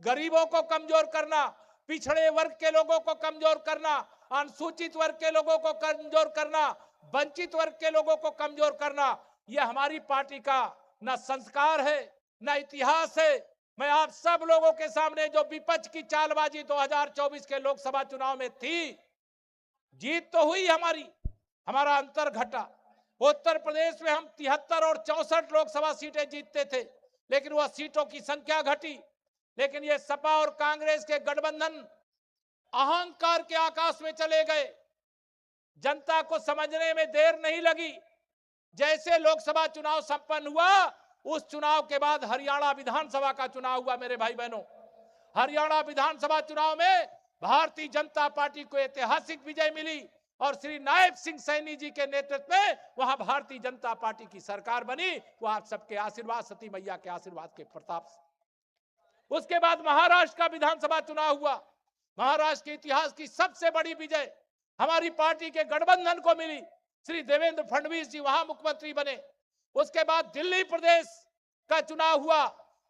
गरीबों को कमजोर करना, पिछड़े वर्ग के लोगों को कमजोर करना, अनुसूचित वर्ग के लोगों को कमजोर करना, वंचित वर्ग के लोगों को कमजोर करना। यह हमारी पार्टी का न संस्कार है न इतिहास है। मैं आप सब लोगों के सामने जो विपक्ष की चालबाजी 2024 के लोकसभा चुनाव में थी, जीत तो हुई हमारी, हमारा अंतर घटा। उत्तर प्रदेश में हम 73 और 64 लोकसभा सीटें जीतते थे, लेकिन वह सीटों की संख्या घटी। लेकिन ये सपा और कांग्रेस के गठबंधन अहंकार के आकाश में चले गए। जनता को समझने में देर नहीं लगी। जैसे लोकसभा चुनाव संपन्न हुआ, उस चुनाव के बाद हरियाणा विधानसभा का चुनाव हुआ। मेरे भाई बहनों, हरियाणा विधानसभा चुनाव में भारतीय जनता पार्टी को ऐतिहासिक विजय मिली और श्री नायब सिंह सैनी जी के नेतृत्व में वहां भारतीय जनता पार्टी की सरकार बनी। वो आप सबके आशीर्वाद, सती मैया के आशीर्वाद के प्रताप से। उसके बाद महाराष्ट्र का विधानसभा चुनाव हुआ। महाराष्ट्र के इतिहास की सबसे बड़ी विजय हमारी पार्टी के गठबंधन को मिली। श्री देवेंद्र फडणवीस जी वहां मुख्यमंत्री बने। उसके बाद दिल्ली प्रदेश का चुनाव हुआ,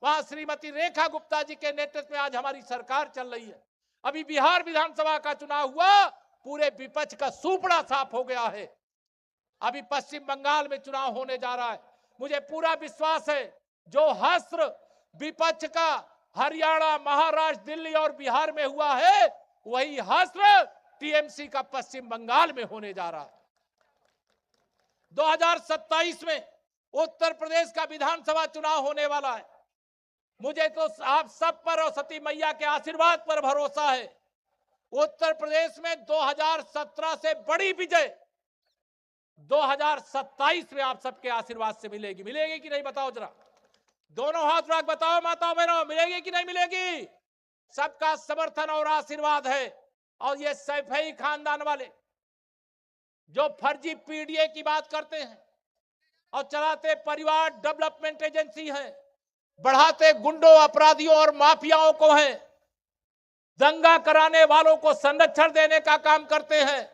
वहां श्रीमती रेखा गुप्ता जी के नेतृत्व में आज हमारी सरकार चल रही है। अभी बिहार विधानसभा का चुनाव हुआ, पूरे विपक्ष का सूपड़ा साफ हो गया है। अभी पश्चिम बंगाल में चुनाव होने जा रहा है। मुझे पूरा विश्वास है जो हस्त्र विपक्ष का हरियाणा, महाराष्ट्र, दिल्ली और बिहार में हुआ है, वही हस्त्र टीएमसी का पश्चिम बंगाल में होने जा रहा है। 2027 में उत्तर प्रदेश का विधानसभा चुनाव होने वाला है। मुझे तो आप सब पर और सती मैया के आशीर्वाद पर भरोसा है। उत्तर प्रदेश में 2017 से बड़ी विजय 2027 में आप सबके आशीर्वाद से मिलेगी। मिलेगी कि नहीं बताओ जरा, दोनों हाथ रख बताओ माताओं बहनों, मिलेगी कि नहीं मिलेगी? सबका समर्थन और आशीर्वाद है। और ये सैफई खानदान वाले जो फर्जी पीडीए की बात करते हैं और चलाते परिवार डेवलपमेंट एजेंसी हैं, बढ़ाते गुंडों, अपराधियों और माफियाओं को हैं, दंगा कराने वालों को संरक्षण देने का काम करते हैं।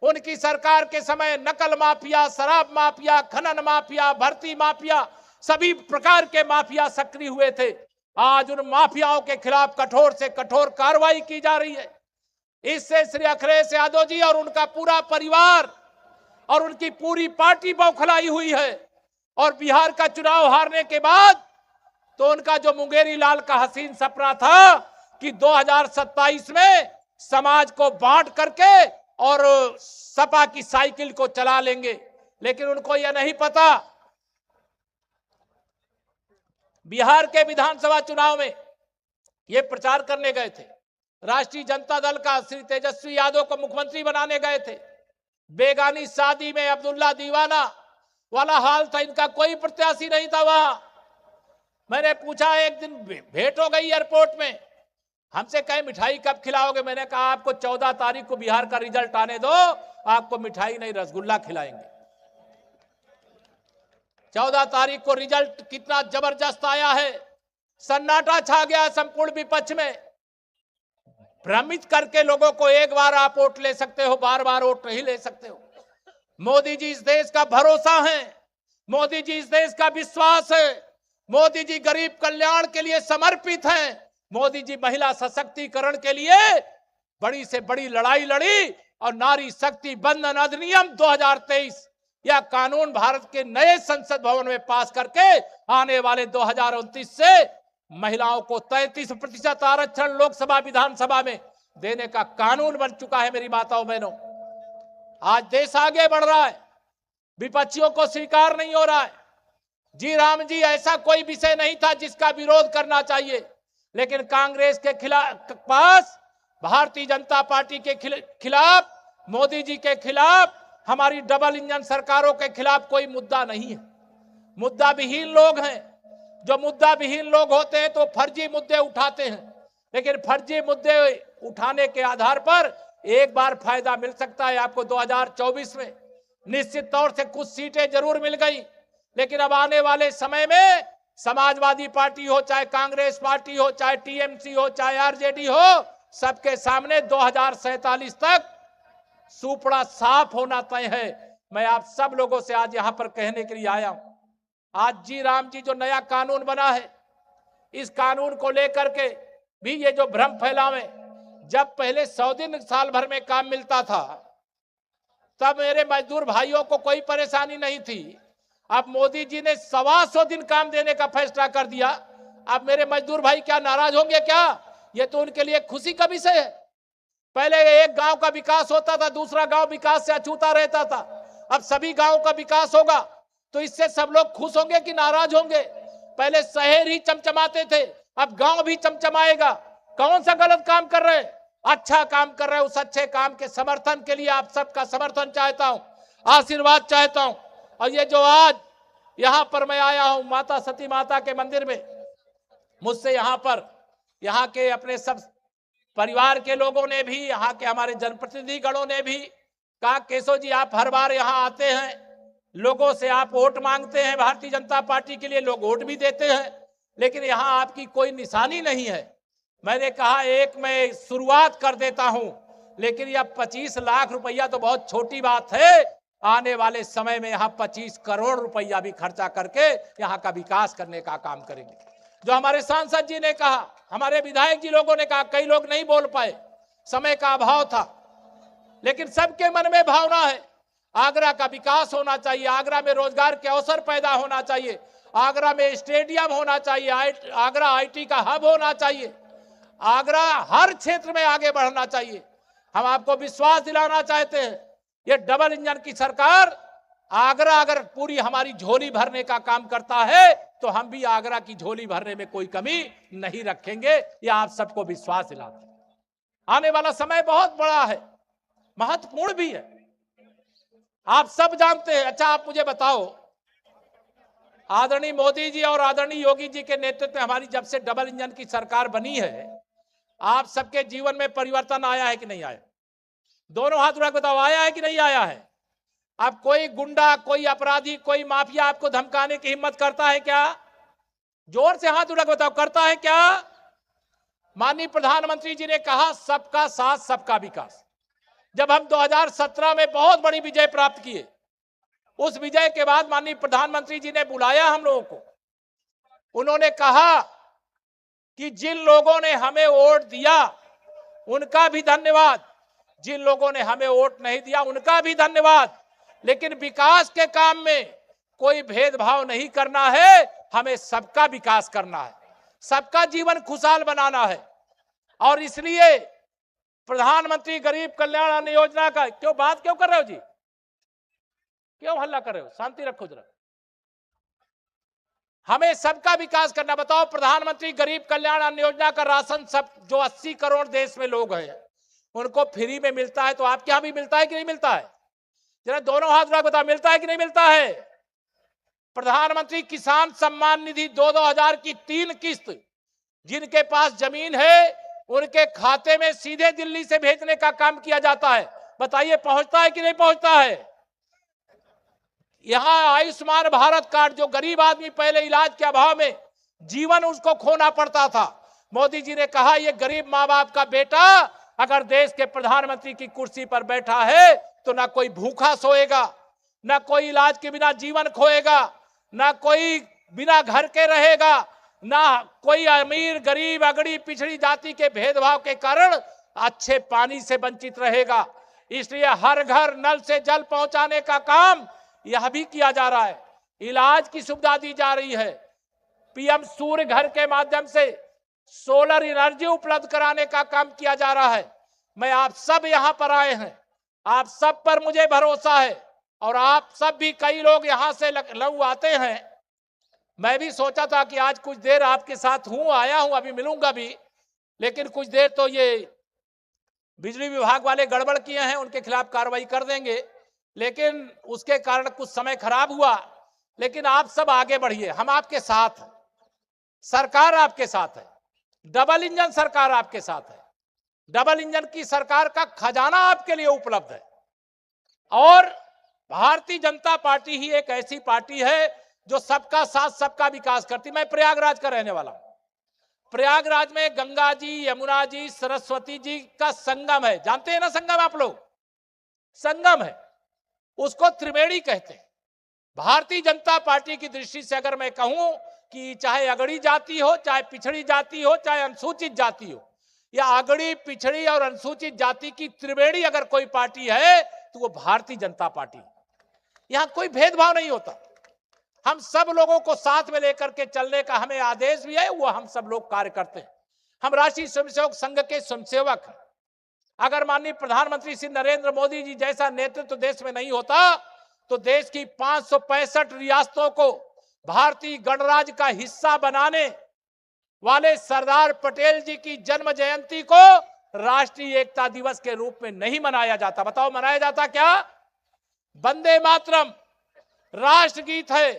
उनकी सरकार के समय नकल माफिया, शराब माफिया, खनन माफिया, भर्ती माफिया, सभी प्रकार के माफिया सक्रिय हुए थे। आज उन माफियाओं के खिलाफ कठोर से कठोर कार्रवाई की जा रही है। इससे श्री अखिलेश यादव जी और उनका पूरा परिवार और उनकी पूरी पार्टी बौखलाई हुई है। और बिहार का चुनाव हारने के बाद तो उनका जो मुंगेरी लाल का हसीन सपना था कि 2027 में समाज को बांट करके और सपा की साइकिल को चला लेंगे, लेकिन उनको यह नहीं पता बिहार के विधानसभा चुनाव में ये प्रचार करने गए थे। राष्ट्रीय जनता दल का श्री तेजस्वी यादव को मुख्यमंत्री बनाने गए थे। बेगानी शादी में अब्दुल्ला दीवाना वाला हाल था, इनका कोई प्रत्याशी नहीं था वहां। मैंने पूछा, एक दिन भेंट हो गई एयरपोर्ट में, हमसे कहे मिठाई कब खिलाओगे? मैंने कहा आपको 14 तारीख को बिहार का रिजल्ट आने दो, आपको मिठाई नहीं रसगुल्ला खिलाएंगे। 14 तारीख को रिजल्ट कितना जबरदस्त आया है, सन्नाटा छा गया संपूर्ण विपक्ष में। भ्रमित करके लोगों को एक बार आप वोट ले सकते हो, बार बार वोट नहीं ले सकते हो। मोदी जी इस देश का भरोसा है, मोदी जी इस देश का विश्वास है, मोदी जी गरीब कल्याण के लिए समर्पित हैं, मोदी जी महिला सशक्तिकरण के लिए बड़ी से बड़ी लड़ाई लड़ी और नारी शक्ति बंधन अधिनियम 2023 यह कानून भारत के नए संसद भवन में पास करके आने वाले 2029 से महिलाओं को 33% आरक्षण लोकसभा विधानसभा में देने का कानून बन चुका है। मेरी माताओं बहनों, आज देश आगे बढ़ रहा है, विपक्षियों को स्वीकार नहीं हो रहा है। जी राम जी, ऐसा कोई विषय नहीं था जिसका विरोध करना चाहिए, लेकिन कांग्रेस के खिलाफ पास, भारतीय जनता पार्टी के खिलाफ, मोदी जी के खिलाफ, हमारी डबल इंजन सरकारों के खिलाफ कोई मुद्दा नहीं है। मुद्दा विहीन लोग हैं। जो मुद्दा विहीन लोग होते हैं तो फर्जी मुद्दे उठाते हैं, लेकिन फर्जी मुद्दे उठाने के आधार पर एक बार फायदा मिल सकता है आपको। 2024 में निश्चित तौर से कुछ सीटें जरूर मिल गई, लेकिन अब आने वाले समय में समाजवादी पार्टी हो, चाहे कांग्रेस पार्टी हो, चाहे टीएमसी हो, चाहे आरजेडी हो, सबके सामने 2047 तक सुपड़ा साफ होना तय है। मैं आप सब लोगों से आज यहां पर कहने के लिए आया हूं, आज जी राम जी जो नया कानून बना है, इस कानून को लेकर के भी ये जो भ्रम फैलावे, जब पहले 100 दिन साल भर में काम मिलता था तब मेरे मजदूर भाइयों को कोई परेशानी नहीं थी। अब मोदी जी ने 125 दिन काम देने का फैसला कर दिया। अब मेरे मजदूर भाई क्या नाराज होंगे क्या? ये तो उनके लिए खुशी का विषय है। पहले एक गांव का विकास होता था, दूसरा गांव विकास से अछूता रहता था। अब सभी गांवों का विकास होगा तो इससे सब लोग खुश होंगे कि नाराज होंगे? पहले शहर ही चमचमाते थे, अब गांव भी चमचमाएगा। कौन सा गलत काम कर रहे हैं? अच्छा काम कर रहे हैं। उस अच्छे काम के समर्थन के लिए आप सबका समर्थन चाहता हूं, आशीर्वाद चाहता हूं। और ये जो आज यहां पर मैं आया हूं माता सती माता के मंदिर में, मुझसे यहाँ के अपने सब परिवार के लोगों ने भी, यहाँ के हमारे जनप्रतिनिधि गणों ने भी कहा, केशव जी आप हर बार यहाँ आते हैं, लोगों से आप वोट मांगते हैं, भारतीय जनता पार्टी के लिए लोग वोट भी देते हैं, लेकिन यहाँ आपकी कोई निशानी नहीं है। मैंने कहा एक मैं शुरुआत कर देता हूं, लेकिन यह 25 लाख रुपया तो बहुत छोटी बात है। आने वाले समय में यहाँ 25 करोड़ रुपया भी खर्चा करके यहाँ का विकास करने का काम करेंगे। जो हमारे सांसद जी ने कहा, हमारे विधायक जी लोगों ने कहा, कई लोग नहीं बोल पाए, समय का अभाव था, लेकिन सबके मन में भावना है आगरा का विकास होना चाहिए, आगरा में रोजगार के अवसर पैदा होना चाहिए, आगरा में स्टेडियम होना चाहिए, आगरा आईटी का हब होना चाहिए, आगरा हर क्षेत्र में आगे बढ़ना चाहिए। हम आपको विश्वास दिलाना चाहते हैं, ये डबल इंजन की सरकार आगरा अगर पूरी हमारी झोली भरने का काम करता है तो हम भी आगरा की झोली भरने में कोई कमी नहीं रखेंगे। ये आप सबको विश्वास दिलाते हैं। आने वाला समय बहुत बड़ा है, महत्वपूर्ण भी है, आप सब जानते हैं। अच्छा आप मुझे बताओ, आदरणीय मोदी जी और आदरणीय योगी जी के नेतृत्व में हमारी जब से डबल इंजन की सरकार बनी है, आप सबके जीवन में परिवर्तन आया है कि नहीं आया? दोनों हाथ उठा के बताओ, आया है कि नहीं आया है? अब कोई गुंडा, कोई अपराधी, कोई माफिया आपको धमकाने की हिम्मत करता है क्या? जोर से हाथ उठा के बताओ, करता है क्या? माननीय प्रधानमंत्री जी ने कहा सबका साथ सबका विकास। जब हम 2017 में बहुत बड़ी विजय प्राप्त किए, उस विजय के बाद माननीय प्रधानमंत्री जी ने बुलाया हम लोगों को। उन्होंने कहा कि जिन लोगों ने हमें वोट दिया उनका भी धन्यवाद, जिन लोगों ने हमें वोट नहीं दिया उनका भी धन्यवाद, लेकिन विकास के काम में कोई भेदभाव नहीं करना है, हमें सबका विकास करना है, सबका जीवन खुशहाल बनाना है। और इसलिए प्रधानमंत्री गरीब कल्याण अन्न योजना का बात क्यों कर रहे हो जी? क्यों हल्ला कर रहे हो? शांति रखो जरा। हमें सबका विकास करना। बताओ, प्रधानमंत्री गरीब कल्याण अन्न योजना का राशन सब जो 80 करोड़ देश में लोग हैं उनको फ्री में मिलता है, तो आपके यहां भी मिलता है कि नहीं मिलता है? जरा दोनों हाथ उठा बताओ, मिलता है कि नहीं मिलता है? प्रधानमंत्री किसान सम्मान निधि 2-2 हजार की 3 किस्त जिनके पास जमीन है उनके खाते में सीधे दिल्ली से भेजने का काम किया जाता है। बताइए पहुंचता है कि नहीं पहुंचता है? यहां आयुष्मान भारत कार्ड, जो गरीब आदमी पहले इलाज के अभाव में जीवन उसको खोना पड़ता था, मोदी जी ने कहा ये गरीब माँ बाप का बेटा अगर देश के प्रधानमंत्री की कुर्सी पर बैठा है तो ना कोई भूखा सोएगा, ना कोई इलाज के बिना जीवन खोएगा, ना कोई बिना घर के रहेगा, ना कोई अमीर गरीब अगड़ी पिछड़ी जाति के भेदभाव के कारण अच्छे पानी से वंचित रहेगा। इसलिए हर घर नल से जल पहुंचाने का काम यह भी किया जा रहा है, इलाज की सुविधा दी जा रही है, पीएम सूर्य घर के माध्यम से सोलर एनर्जी उपलब्ध कराने का काम किया जा रहा है। मैं आप सब यहां पर आए हैं, आप सब पर मुझे भरोसा है और आप सब भी, कई लोग यहां से लखनऊ आते हैं। मैं भी सोचा था कि आज कुछ देर आपके साथ आया हूं, अभी मिलूंगा भी, लेकिन कुछ देर तो ये बिजली विभाग वाले गड़बड़ किए हैं, उनके खिलाफ कार्रवाई कर देंगे, लेकिन उसके कारण कुछ समय खराब हुआ। लेकिन आप सब आगे बढ़िए, हम आपके साथ हैं, सरकार आपके साथ है, डबल इंजन सरकार आपके साथ है। डबल इंजन की सरकार का खजाना आपके लिए उपलब्ध है और भारतीय जनता पार्टी ही एक ऐसी पार्टी है जो सबका साथ सबका विकास करती। मैं प्रयागराज का रहने वाला हूं, प्रयागराज में गंगा जी, यमुना जी, सरस्वती जी का संगम है। जानते हैं ना संगम आप लोग? संगम है, उसको त्रिवेणी कहते हैं। भारतीय जनता पार्टी की दृष्टि से अगर मैं कहूं कि चाहे अगड़ी जाति हो, चाहे पिछड़ी जाति हो, चाहे अनुसूचित जाति हो, या अगड़ी, पिछड़ी और अनुसूचित जाति की त्रिवेणी अगर कोई पार्टी है तो वो भारतीय जनता पार्टी। यहां कोई भेदभाव नहीं होता। हम सब लोगों को साथ में लेकर के चलने का हमें आदेश भी है, वो हम सब लोग कार्य करते हैं। हम राष्ट्रीय स्वयंसेवक संघ के स्वयंसेवक हैं। अगर माननीय प्रधानमंत्री श्री नरेंद्र मोदी जी जैसा नेतृत्व देश में नहीं होता तो देश की 565 रियासतों को भारतीय गणराज्य का हिस्सा बनाने वाले सरदार पटेल जी की जन्म जयंती को राष्ट्रीय एकता दिवस के रूप में नहीं मनाया जाता। बताओ मनाया जाता क्या? वंदे मातरम राष्ट्रगीत है,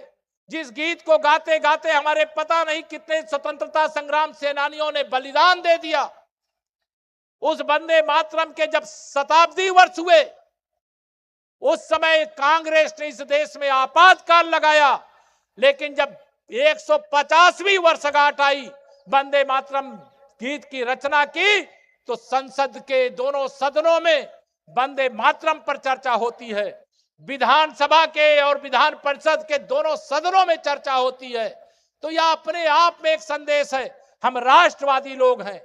जिस गीत को गाते गाते हमारे पता नहीं कितने स्वतंत्रता संग्राम सेनानियों ने बलिदान दे दिया। उस वंदे मातरम के जब शताब्दी वर्ष हुए उस समय कांग्रेस ने इस देश में आपातकाल लगाया, लेकिन जब 150वीं वर्षगांठ आई, वंदे मातरम गीत की रचना की, तो संसद के दोनों सदनों में वंदे मातरम पर चर्चा होती है। विधानसभा के और विधान परिषद के दोनों सदनों में चर्चा होती है। तो यह अपने आप में एक संदेश है। हम राष्ट्रवादी लोग हैं,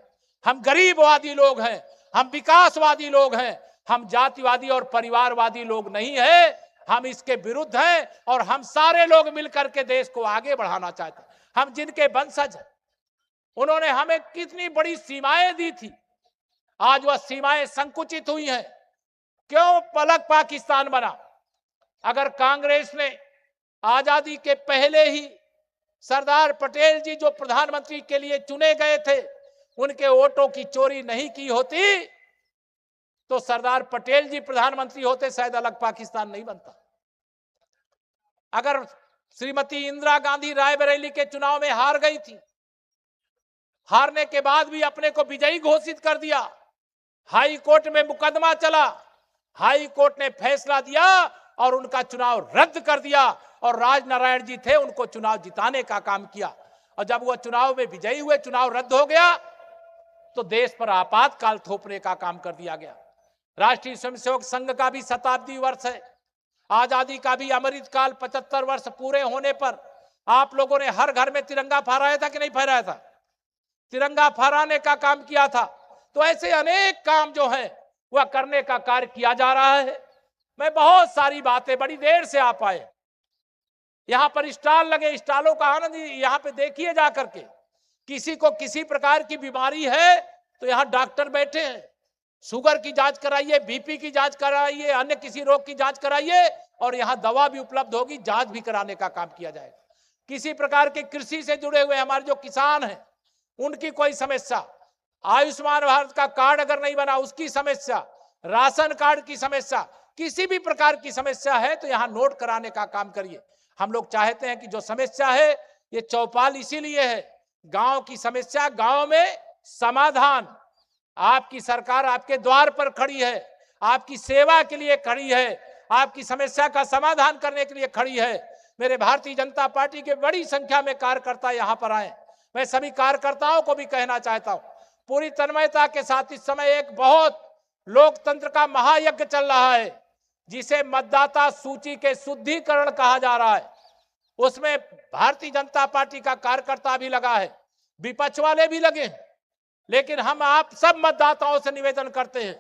हम गरीबवादी लोग हैं, हम विकासवादी लोग हैं, हम जातिवादी और परिवारवादी लोग नहीं है। हम इसके विरुद्ध हैं और हम सारे लोग मिलकर के देश को आगे बढ़ाना चाहते हैं। हम जिनके वंशज हैं, उन्होंने हमें कितनी बड़ी सीमाएं दी थी, आज वह सीमाएं संकुचित हुई हैं। क्यों अलग पाकिस्तान बना? अगर कांग्रेस ने आजादी के पहले ही सरदार पटेल जी जो प्रधानमंत्री के लिए चुने गए थे, उनके वोटों की चोरी नहीं की होती तो सरदार पटेल जी प्रधानमंत्री होते, शायद अलग पाकिस्तान नहीं बनता। अगर श्रीमती इंदिरा गांधी रायबरेली के चुनाव में हार गई थी, हारने के बाद भी अपने को विजयी घोषित कर दिया, हाई कोर्ट में मुकदमा चला, हाई कोर्ट ने फैसला दिया और उनका चुनाव रद्द कर दिया और राजनारायण जी थे, उनको चुनाव जिताने का काम किया। और जब वह चुनाव में विजयी हुए, चुनाव रद्द हो गया, तो देश पर आपातकाल थोपने का काम कर दिया गया। राष्ट्रीय स्वयंसेवक संघ का भी शताब्दी वर्ष है, आजादी का भी अमृतकाल 75 वर्ष पूरे होने पर आप लोगों ने हर घर में तिरंगा फहराया था कि नहीं फहराया था? तिरंगा फहराने का काम किया था। तो ऐसे अनेक काम जो है वह करने का कार्य किया जा रहा है। मैं बहुत सारी बातें, बड़ी देर से आप आए, यहां पर स्टॉल लगे, स्टॉलों का आनंद यहां पे देखिए जा करके। किसी को किसी प्रकार की बीमारी है तो यहां डॉक्टर बैठे हैं, शुगर की जांच कराइए, बीपी की जांच कराइए, अन्य किसी रोग की जांच कराइए और यहां दवा भी उपलब्ध होगी, जांच भी कराने का काम किया जाएगा। किसी प्रकार के कृषि से जुड़े हुए हमारे जो किसान हैं, उनकी कोई समस्या, आयुष्मान भारत का कार्ड अगर नहीं बना उसकी समस्या, राशन कार्ड की समस्या, किसी भी प्रकार की समस्या है तो यहां नोट कराने का काम करिए। हम लोग चाहते हैं कि जो समस्या है, ये चौपाल इसीलिए है, गांव की समस्या गांव में समाधान। आपकी सरकार आपके द्वार पर खड़ी है, आपकी सेवा के लिए खड़ी है, आपकी समस्या का समाधान करने के लिए खड़ी है। मेरे भारतीय जनता पार्टी के बड़ी संख्या में कार्यकर्ता यहां पर आए। मैं सभी कार्यकर्ताओं को भी कहना चाहता हूं, पूरी तन्मयता के साथ इस समय एक बहुत लोकतंत्र का महायज्ञ चल रहा है, जिसे मतदाता सूची के शुद्धिकरण कहा जा रहा है। उसमें भारतीय जनता पार्टी का कार्यकर्ता भी लगा है, विपक्ष वाले भी लगे हैं, लेकिन हम आप सब मतदाताओं से निवेदन करते हैं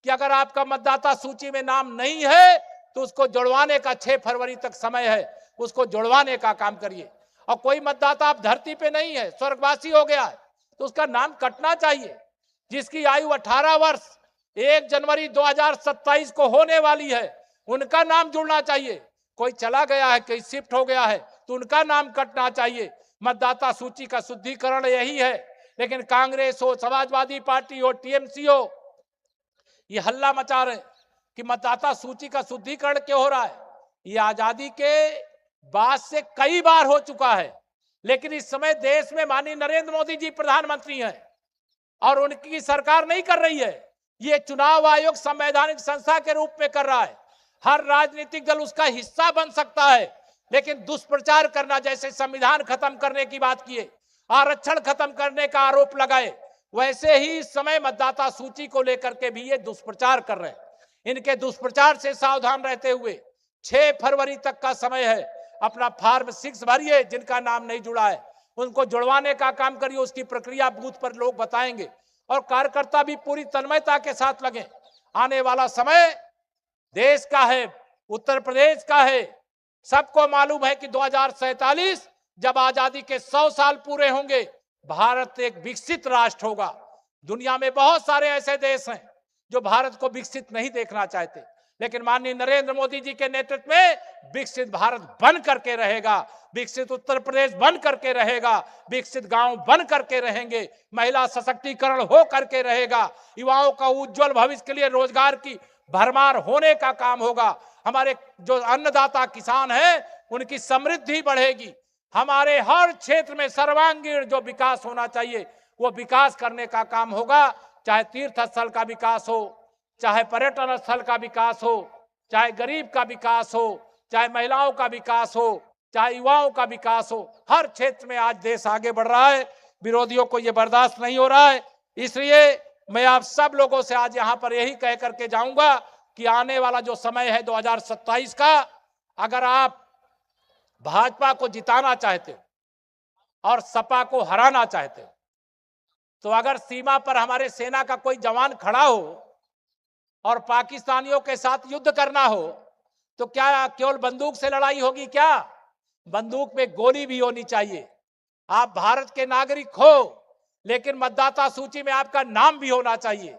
कि अगर आपका मतदाता सूची में नाम नहीं है तो उसको जुड़वाने का 6 फरवरी तक समय है, उसको जुड़वाने का काम करिए। और कोई मतदाता आप धरती पे नहीं है, स्वर्गवासी हो गया है, तो उसका नाम कटना चाहिए। जिसकी आयु 18 वर्ष 1 जनवरी 2027 को होने वाली है, उनका नाम जुड़ना चाहिए। कोई चला गया है, कोई शिफ्ट हो गया है, तो उनका नाम कटना चाहिए। मतदाता सूची का शुद्धिकरण यही है। लेकिन कांग्रेस हो, समाजवादी पार्टी हो, टीएमसी हो, ये हल्ला मचा रहे कि मतदाता सूची का शुद्धिकरण क्यों हो रहा है। ये आजादी के बाद से कई बार हो चुका है, लेकिन इस समय देश में माननीय नरेंद्र मोदी जी प्रधानमंत्री हैं और उनकी सरकार नहीं कर रही है। ये चुनाव आयोग संवैधानिक संस्था के रूप में कर रहा है। हर राजनीतिक दल उसका हिस्सा बन सकता है, लेकिन दुष्प्रचार करना, जैसे संविधान खत्म करने की बात किए आरक्षण खत्म करने का आरोप लगाए, वैसे ही इस समय मतदाता सूची को लेकर के भी ये दुष्प्रचार कर रहे हैं। इनके दुष्प्रचार से सावधान रहते हुए 6 फरवरी तक का समय है, अपना फॉर्म 6 भरिए। जिनका नाम नहीं जुड़ा है उनको जुड़वाने का काम करिए, उसकी प्रक्रिया बूथ पर लोग बताएंगे और कार्यकर्ता भी पूरी तन्मयता के साथ लगे। आने वाला समय देश का है, उत्तर प्रदेश का है। सबको मालूम है कि 2047 जब आजादी के 100 साल पूरे होंगे, भारत एक विकसित राष्ट्र होगा। दुनिया में बहुत सारे ऐसे देश हैं जो भारत को विकसित नहीं देखना चाहते, लेकिन माननीय नरेंद्र मोदी जी के नेतृत्व में विकसित भारत बन करके रहेगा, विकसित उत्तर प्रदेश बन करके रहेगा, विकसित गांव बन करके रहेंगे, महिला सशक्तिकरण हो करके रहेगा, युवाओं का उज्जवल भविष्य के लिए रोजगार की भरमार होने का काम होगा। हमारे जो अन्नदाता किसान हैं उनकी समृद्धि बढ़ेगी। हमारे हर क्षेत्र में सर्वांगीण जो विकास होना चाहिए वो विकास करने का काम होगा। चाहे तीर्थ स्थल का विकास हो, चाहे पर्यटन स्थल का विकास हो, चाहे गरीब का विकास हो, चाहे महिलाओं का विकास हो, चाहे युवाओं का विकास हो, हर क्षेत्र में आज देश आगे बढ़ रहा है। विरोधियों को यह बर्दाश्त नहीं हो रहा है। इसलिए मैं आप सब लोगों से आज यहां पर यही कह करके जाऊंगा कि आने वाला जो समय है 2027 का, अगर आप भाजपा को जिताना चाहते हो और सपा को हराना चाहते हो, तो अगर सीमा पर हमारे सेना का कोई जवान खड़ा हो और पाकिस्तानियों के साथ युद्ध करना हो, तो क्या केवल बंदूक से लड़ाई होगी? क्या बंदूक में गोली भी होनी चाहिए। आप भारत के नागरिक हो, लेकिन मतदाता सूची में आपका नाम भी होना चाहिए।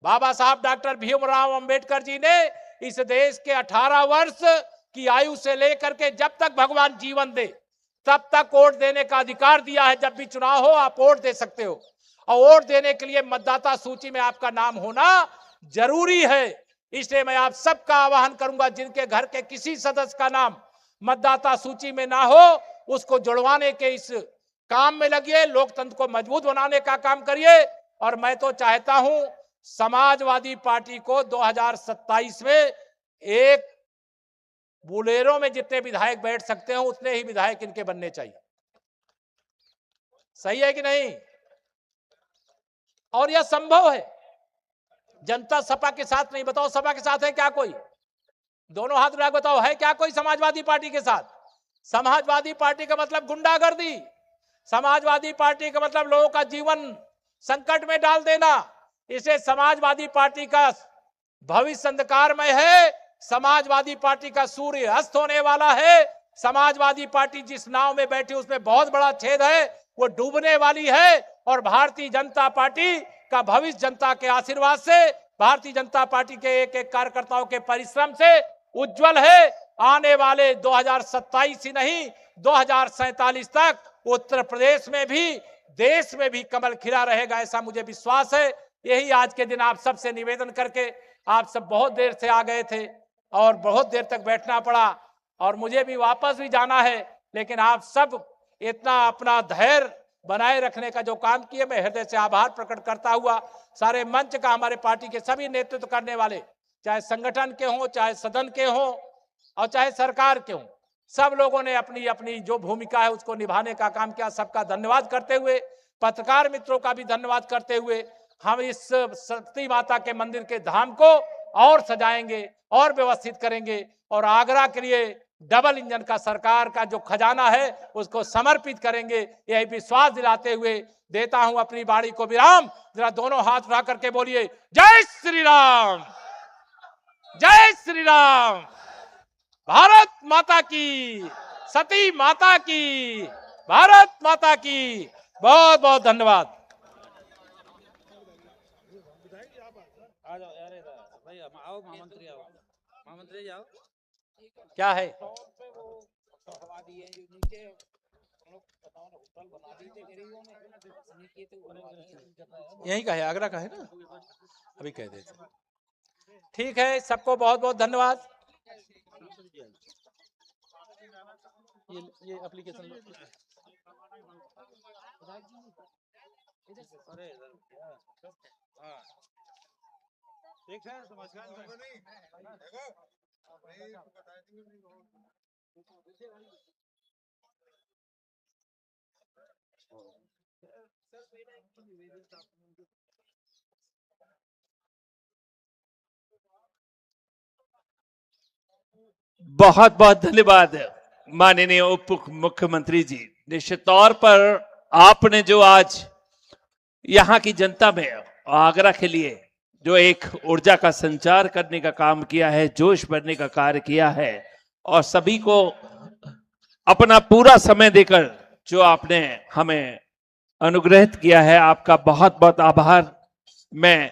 बाबा साहब डॉक्टर भीमराव अंबेडकर जी ने इस देश के 18 वर्ष की आयु से लेकर के जब तक भगवान जीवन दे तब तक वोट देने का अधिकार दिया है। जब भी चुनाव हो आप वोट दे सकते हो, और वोट देने के लिए मतदाता सूची में आपका नाम होना जरूरी है। इसलिए मैं आप सबका आह्वान करूंगा, जिनके घर के किसी सदस्य का नाम मतदाता सूची में ना हो, उसको जुड़वाने के इस काम में लगिए, लोकतंत्र को मजबूत बनाने का काम करिए। और मैं तो चाहता हूं समाजवादी पार्टी को 2027 में एक बुलेरो में जितने विधायक बैठ सकते हो उतने ही विधायक इनके बनने चाहिए। सही है कि नहीं? और यह संभव है। जनता सपा के साथ नहीं। बताओ सपा के साथ है क्या कोई? दोनों हाथ उठा बताओ, है क्या कोई समाजवादी पार्टी के साथ? समाजवादी पार्टी का मतलब गुंडागर्दी, समाजवादी पार्टी का मतलब लोगों का जीवन संकट में डाल देना। इसे समाजवादी पार्टी का भविष्य अंधकारमय है। समाजवादी पार्टी का सूर्य अस्त होने वाला है। समाजवादी पार्टी जिस नाव में बैठी उसमें बहुत बड़ा छेद है, वो डूबने वाली है। और भारतीय जनता पार्टी का भविष्य जनता के आशीर्वाद से, भारतीय जनता पार्टी के एक एक कार्यकर्ताओं के परिश्रम से उज्जवल है। आने वाले 2027 ही नहीं 2047 तक उत्तर प्रदेश में भी, देश में भी कमल खिला रहेगा, ऐसा मुझे विश्वास है। यही आज के दिन आप सबसे निवेदन करके, आप सब बहुत देर से आ गए थे और बहुत देर तक बैठना पड़ा और मुझे भी वापस भी जाना है, लेकिन आप सब इतना अपना धैर्य बनाए रखने का जो काम किए, मैं हृदय से आभार प्रकट करता हुआ सारे मंच का, हमारे पार्टी के सभी नेतृत्व करने वाले, चाहे संगठन के हों, चाहे सदन के हों और चाहे सरकार के हों, सब लोगों ने अपनी अपनी जो भूमिका है उसको निभाने का काम किया। सबका धन्यवाद करते हुए, पत्रकार मित्रों का भी धन्यवाद करते हुए, हम इस सती माता के मंदिर के धाम को और सजाएंगे और व्यवस्थित करेंगे और आगरा के लिए डबल इंजन का सरकार का जो खजाना है उसको समर्पित करेंगे, यही विश्वास दिलाते हुए देता हूं अपनी बाड़ी को विराम। जरा दोनों हाथ उठा करके बोलिए, जय श्री राम, जय श्री राम। भारत माता की, सती माता की, भारत माता की। बहुत बहुत धन्यवाद। क्या है? यही का है, आगरा का है ना, अभी कह देते। ठीक है, सबको बहुत बहुत धन्यवाद। ये एप्लीकेशन ठीक है, नमस्कार। बहुत बहुत धन्यवाद माननीय उप मुख्यमंत्री जी। निश्चित तौर पर आपने जो आज यहाँ की जनता में आगरा के लिए जो एक ऊर्जा का संचार करने का काम किया है, जोश भरने का कार्य किया है, और सभी को अपना पूरा समय देकर जो आपने हमें अनुग्रहित किया है, आपका बहुत बहुत आभार मैं